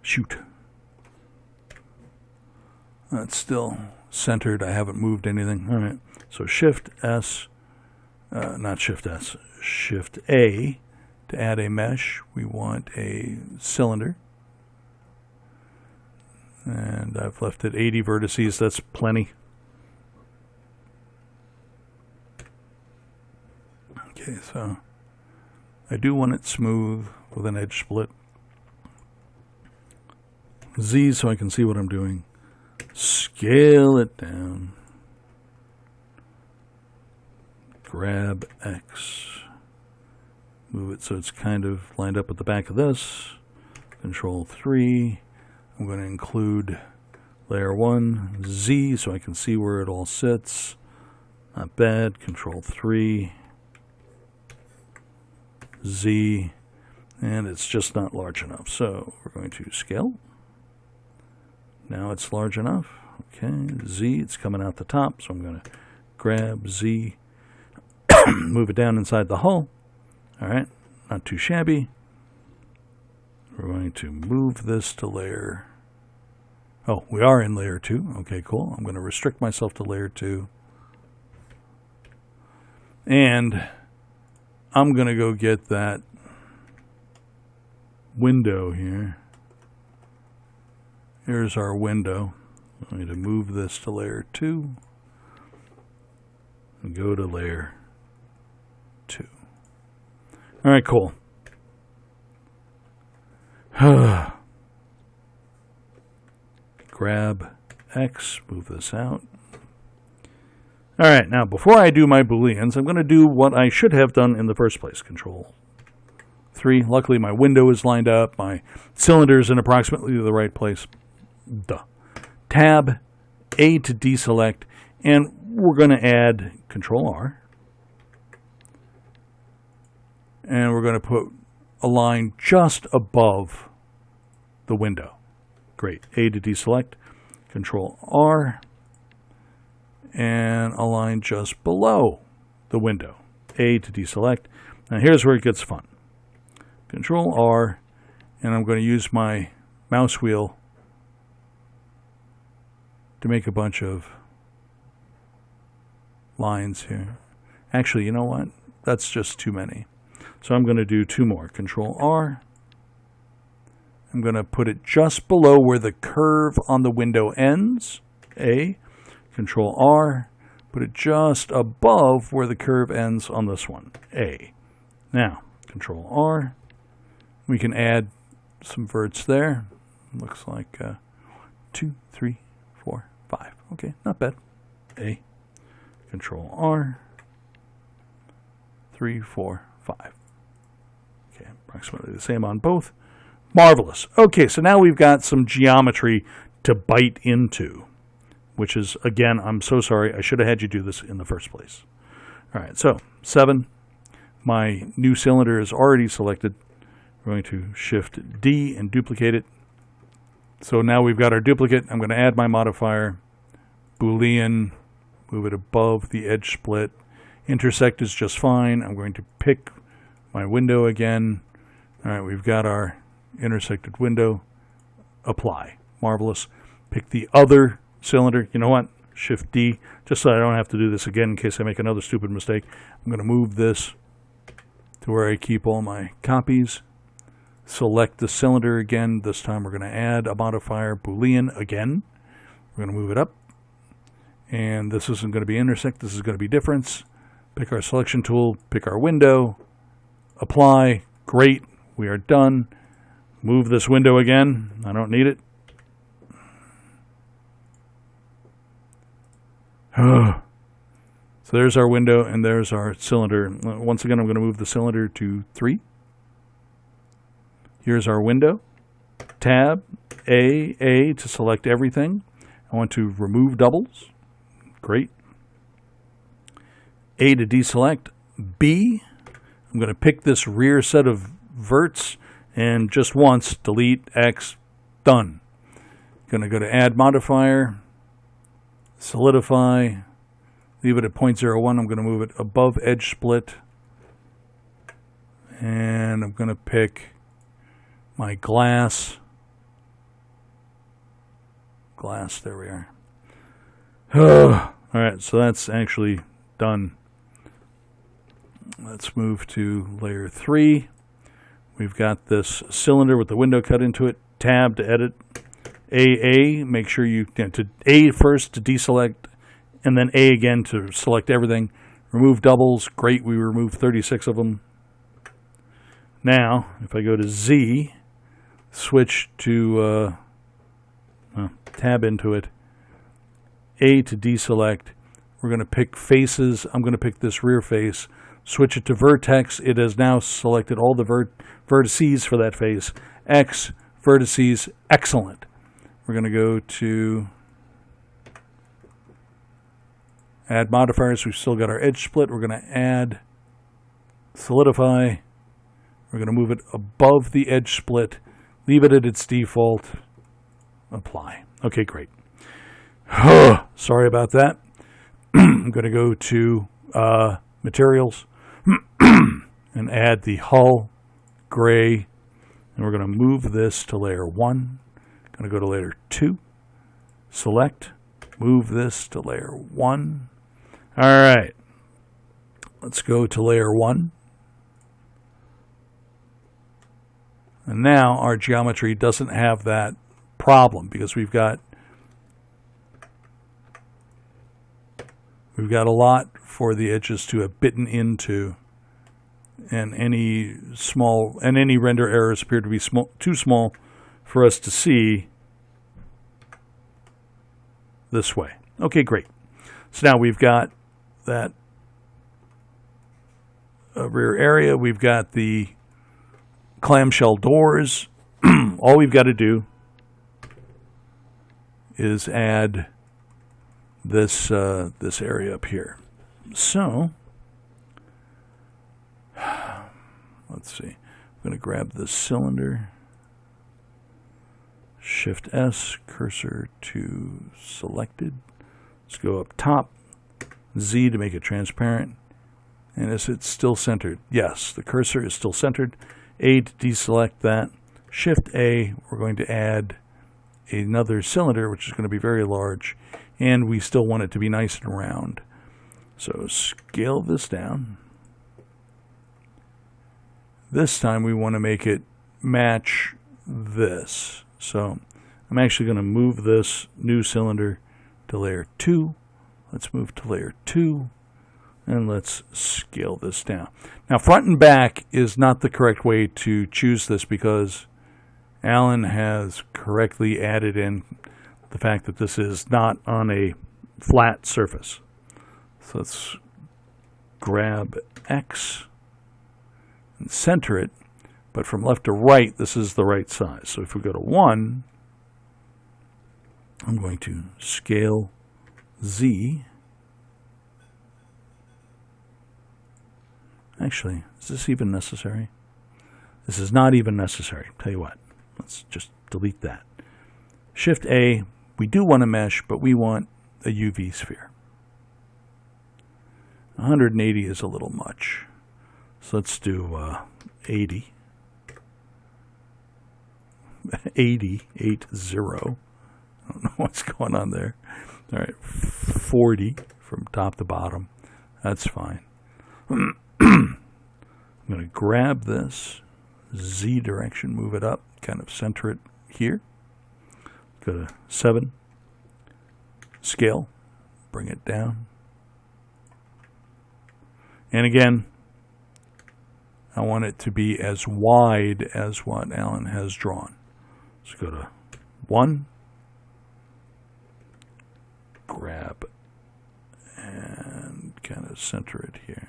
Speaker 1: shoot. That's still centered. I haven't moved anything. All right. So Shift S, not Shift S, Shift A to add a mesh. We want a cylinder. And I've left it 80 vertices. That's plenty. Okay, so I do want it smooth with an edge split. Z so I can see what I'm doing. Scale it down. Grab X. Move it so it's kind of lined up with the back of this. Control 3. I'm going to include layer 1. Z so I can see where it all sits. Not bad. Control 3. Z. And it's just not large enough. So we're going to scale. Now it's large enough. Okay, Z, it's coming out the top, so I'm going to grab Z, move it down inside the hull. All right, not too shabby. We're going to move this to layer. Oh, we are in layer 2. Okay, cool. I'm going to restrict myself to layer 2. And I'm going to go get that window here. Here's our window. I need to move this to layer 2 and go to layer 2. All right, cool. Grab X, move this out. All right, now before I do my Booleans, I'm going to do what I should have done in the first place. Control 3. Luckily, my window is lined up. My cylinder is in approximately the right place. Duh. Tab, A to deselect, and we're going to add Control R. And we're going to put a line just above the window. Great. A to deselect, Control R, and a line just below the window. A to deselect. Now here's where it gets fun. Control R, and I'm going to use my mouse wheel to make a bunch of lines here. Actually, you know what? That's just too many. So I'm going to do 2 more. Control R. I'm going to put it just below where the curve on the window ends. A. Control R. Put it just above where the curve ends on this one. A. Now, Control R. We can add some verts there. Looks like 2, 3, 4, 5. Okay, not bad. A. Control R. 3, 4, 5. Okay, approximately the same on both. Marvelous. Okay, so now we've got some geometry to bite into, which is, again, I'm so sorry. I should have had you do this in the first place. All right, so 7. My new cylinder is already selected. We're going to Shift D and duplicate it. So now we've got our duplicate. I'm going to add my modifier, Boolean, move it above the edge split. Intersect is just fine. I'm going to pick my window again. All right, we've got our intersected window. Apply. Marvelous. Pick the other cylinder. You know what? Shift D, just so I don't have to do this again in case I make another stupid mistake. I'm going to move this to where I keep all my copies. Select the cylinder again. This time we're going to add a modifier, Boolean again. We're going to move it up. And this isn't going to be intersect. This is going to be difference. Pick our selection tool. Pick our window. Apply. Great. We are done. Move this window again. I don't need it. So there's our window and there's our cylinder. Once again, I'm going to move the cylinder to 3. Here's our window. Tab, A to select everything. I want to remove doubles. Great. A to deselect. B, I'm going to pick this rear set of verts and just once delete X. Done. Going to go to add modifier, solidify, leave it at 0.01. I'm going to move it above edge split. And I'm going to pick my glass. There we are. All right, so that's actually done. Let's move to layer 3. We've got this cylinder with the window cut into it. Tab to edit. A, make sure you, to A first to deselect, and then A again to select everything. Remove doubles. Great, we removed 36 of them. Now, if I go to Z, switch to tab into it. A to deselect. We're going to pick faces. I'm going to pick this rear face. Switch it to vertex. It has now selected all the vertices for that face. X, vertices, excellent. We're going to go to add modifiers. We've still got our edge split. We're going to add solidify. We're going to move it above the edge split. Leave it at its default. Apply. Okay, great. Sorry about that. I'm going to go to materials and add the hull gray. And we're going to move this to layer 1. Going to go to layer 2. Select. Move this to layer 1. All right. Let's go to layer 1. And now our geometry doesn't have that problem because we've got a lot for the edges to have bitten into, and any render errors appear to be too small for us to see this way. Okay, great. So now we've got that rear area. We've got the clamshell doors. All we've got to do is add this this area up here. So let's see. I'm going to grab the cylinder. Shift S, cursor to selected. Let's go up top. Z to make it transparent. And is it still centered? Yes, the cursor is still centered. A to deselect that. Shift A, we're going to add another cylinder, which is going to be very large. And we still want it to be nice and round. So scale this down. This time we want to make it match this. So I'm actually going to move this new cylinder to layer 2. Let's move to layer 2. And let's scale this down. Now, front and back is not the correct way to choose this because Alan has correctly added in the fact that this is not on a flat surface. So let's grab X and center it, but from left to right, this is the right size. So if we go to 1, I'm going to scale Z. Actually, is this even necessary? This is not even necessary. Tell you what, let's just delete that. Shift A, we do want a mesh, but we want a UV sphere. 180 is a little much. So let's do 80. 80. I don't know what's going on there. All right, 40 from top to bottom. That's fine. I'm going to grab this Z direction, move it up, kind of center it here. Go to 7. Scale. Bring it down. And again, I want it to be as wide as what Alan has drawn. So go to 1. Grab and kind of center it here.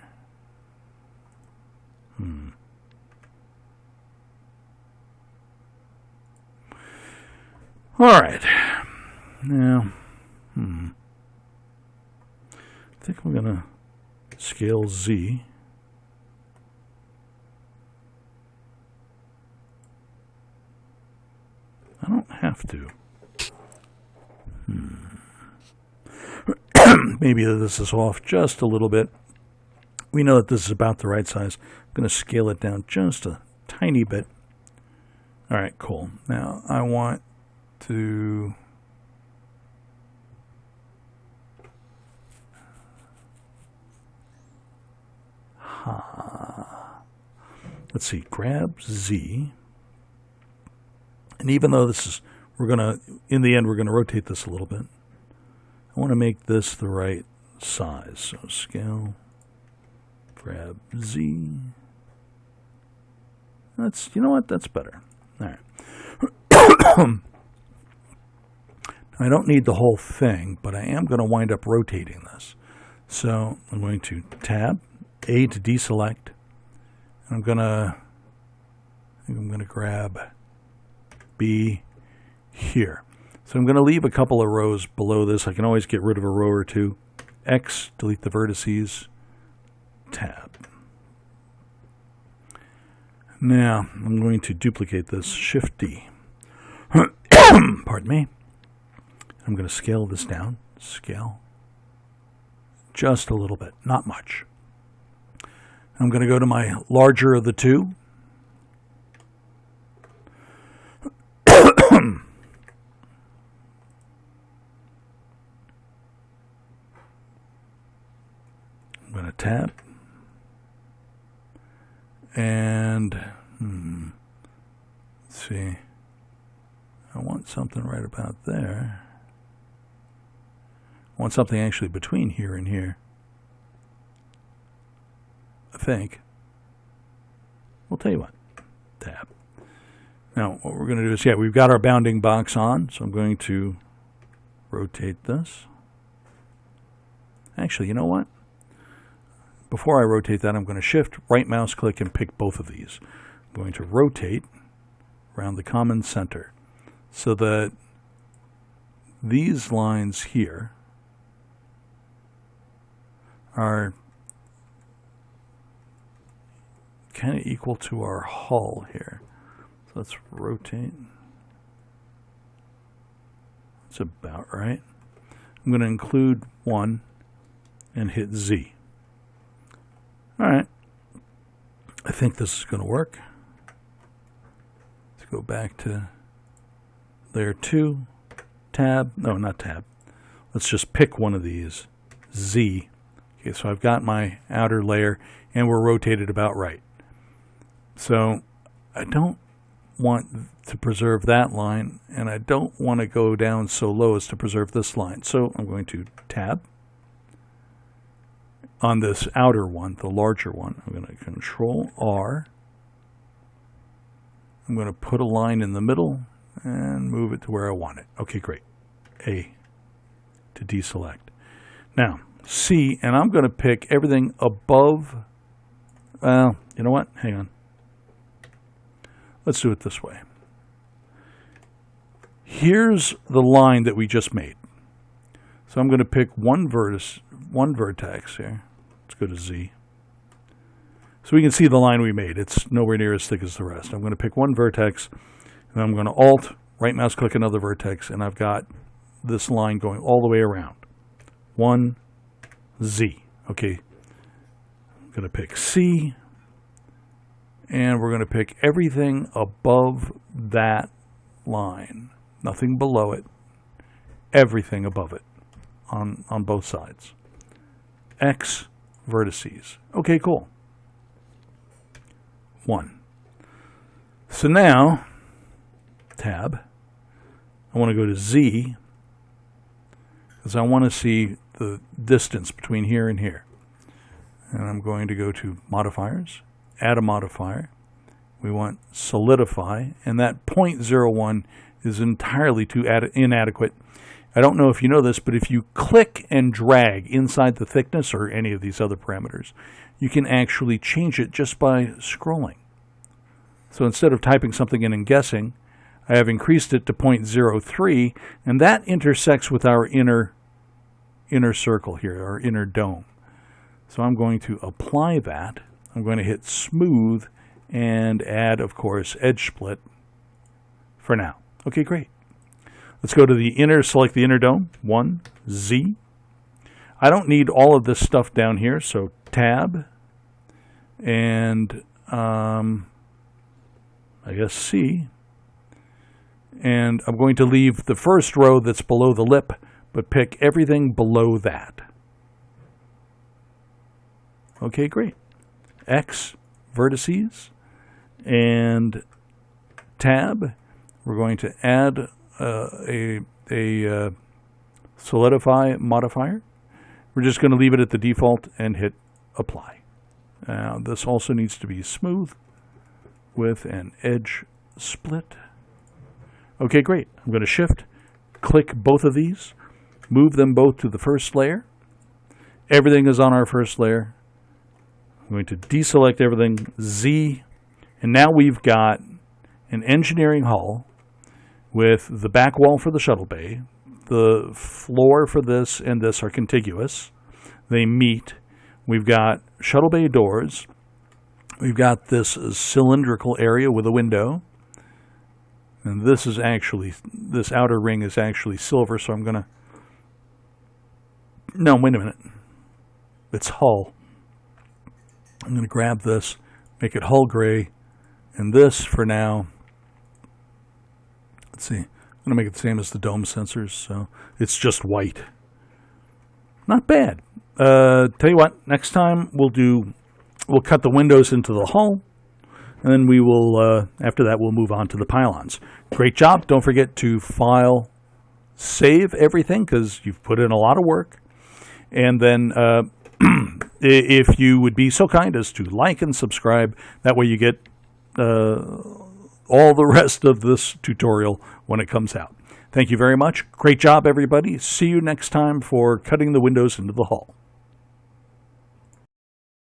Speaker 1: All right. Now, I think I'm going to scale Z. I don't have to. Maybe this is off just a little bit. We know that this is about the right size. I'm going to scale it down just a tiny bit. All right, cool. Now I want to let's see, grab Z. And even though this is, in the end, we're going to rotate this a little bit. I want to make this the right size. So scale, grab Z. You know what? That's better. All right. I don't need the whole thing, but I am going to wind up rotating this. So I'm going to tab, A to deselect. And I'm going to grab B here. So I'm going to leave a couple of rows below this. I can always get rid of a row or two. X, delete the vertices. Tab. Now I'm going to duplicate this. Shift D. Pardon me. I'm going to scale this down. Scale. Just a little bit. Not much. I'm going to go to my larger of the two. I'm going to tab. And let's see. I want something right about there. I want something actually between here and here. I think. We'll tell you what. Tab. Now, what we're going to do is, we've got our bounding box on, so I'm going to rotate this. Actually, you know what? Before I rotate that, I'm going to shift, right mouse click, and pick both of these. I'm going to rotate around the common center so that these lines here are kind of equal to our hull here. So let's rotate. That's about right. I'm going to include 1 and hit Z. All right. I think this is going to work. Let's go back to layer 2. Tab. No, not tab. Let's just pick one of these. Z. Okay, so I've got my outer layer, and we're rotated about right. So I don't want to preserve that line, and I don't want to go down so low as to preserve this line. So I'm going to tab on this outer one, the larger one. I'm going to Control R. I'm going to put a line in the middle and move it to where I want it. Okay, great. A to deselect. Now, C, and I'm going to pick everything above, well, you know what? Hang on. Let's do it this way. Here's the line that we just made. So I'm going to pick one vertex here. Let's go to Z. So we can see the line we made. It's nowhere near as thick as the rest. I'm going to pick one vertex, and I'm going to Alt, right mouse click another vertex, and I've got this line going all the way around. 1, Z. Okay. I'm going to pick C, and we're going to pick everything above that line. Nothing below it. Everything above it on both sides. X vertices. Okay, cool. 1. So now, tab, I want to go to Z, because I want to see the distance between here and here. And I'm going to go to modifiers, add a modifier. We want solidify, and that 0.01 is entirely too inadequate. I don't know if you know this, but if you click and drag inside the thickness or any of these other parameters, you can actually change it just by scrolling. So instead of typing something in and guessing, I have increased it to 0.03, and that intersects with our inner circle here, our inner dome. So I'm going to apply that. I'm going to hit smooth and add, of course, edge split for now. Okay, great. Let's go to the inner, select the inner dome, 1, Z. I don't need all of this stuff down here, so tab, and I guess C. And I'm going to leave the first row that's below the lip, but pick everything below that. Okay, great. X, vertices, and tab. We're going to add a solidify modifier. We're just going to leave it at the default and hit apply. Now this also needs to be smooth with an edge split. Okay, great. I'm going to shift, click both of these, move them both to the first layer. Everything is on our first layer. I'm going to deselect everything, Z, and now we've got an engineering hull with the back wall for the shuttle bay. The floor for this and this are contiguous. They meet. We've got shuttle bay doors. We've got this cylindrical area with a window. And this is actually, this outer ring is actually silver, so I'm going to, no, wait a minute. It's hull. I'm going to grab this, make it hull gray, and this for now, let's see, I'm going to make it the same as the dome sensors, so it's just white. Not bad. Tell you what, next time we'll cut the windows into the hull, and then we will, after that, we'll move on to the pylons. Great job. Don't forget to file, save everything, because you've put in a lot of work. And then if you would be so kind as to like and subscribe, that way you get all the rest of this tutorial when it comes out. Thank you very much. Great job, everybody. See you next time for cutting the windows into the hull.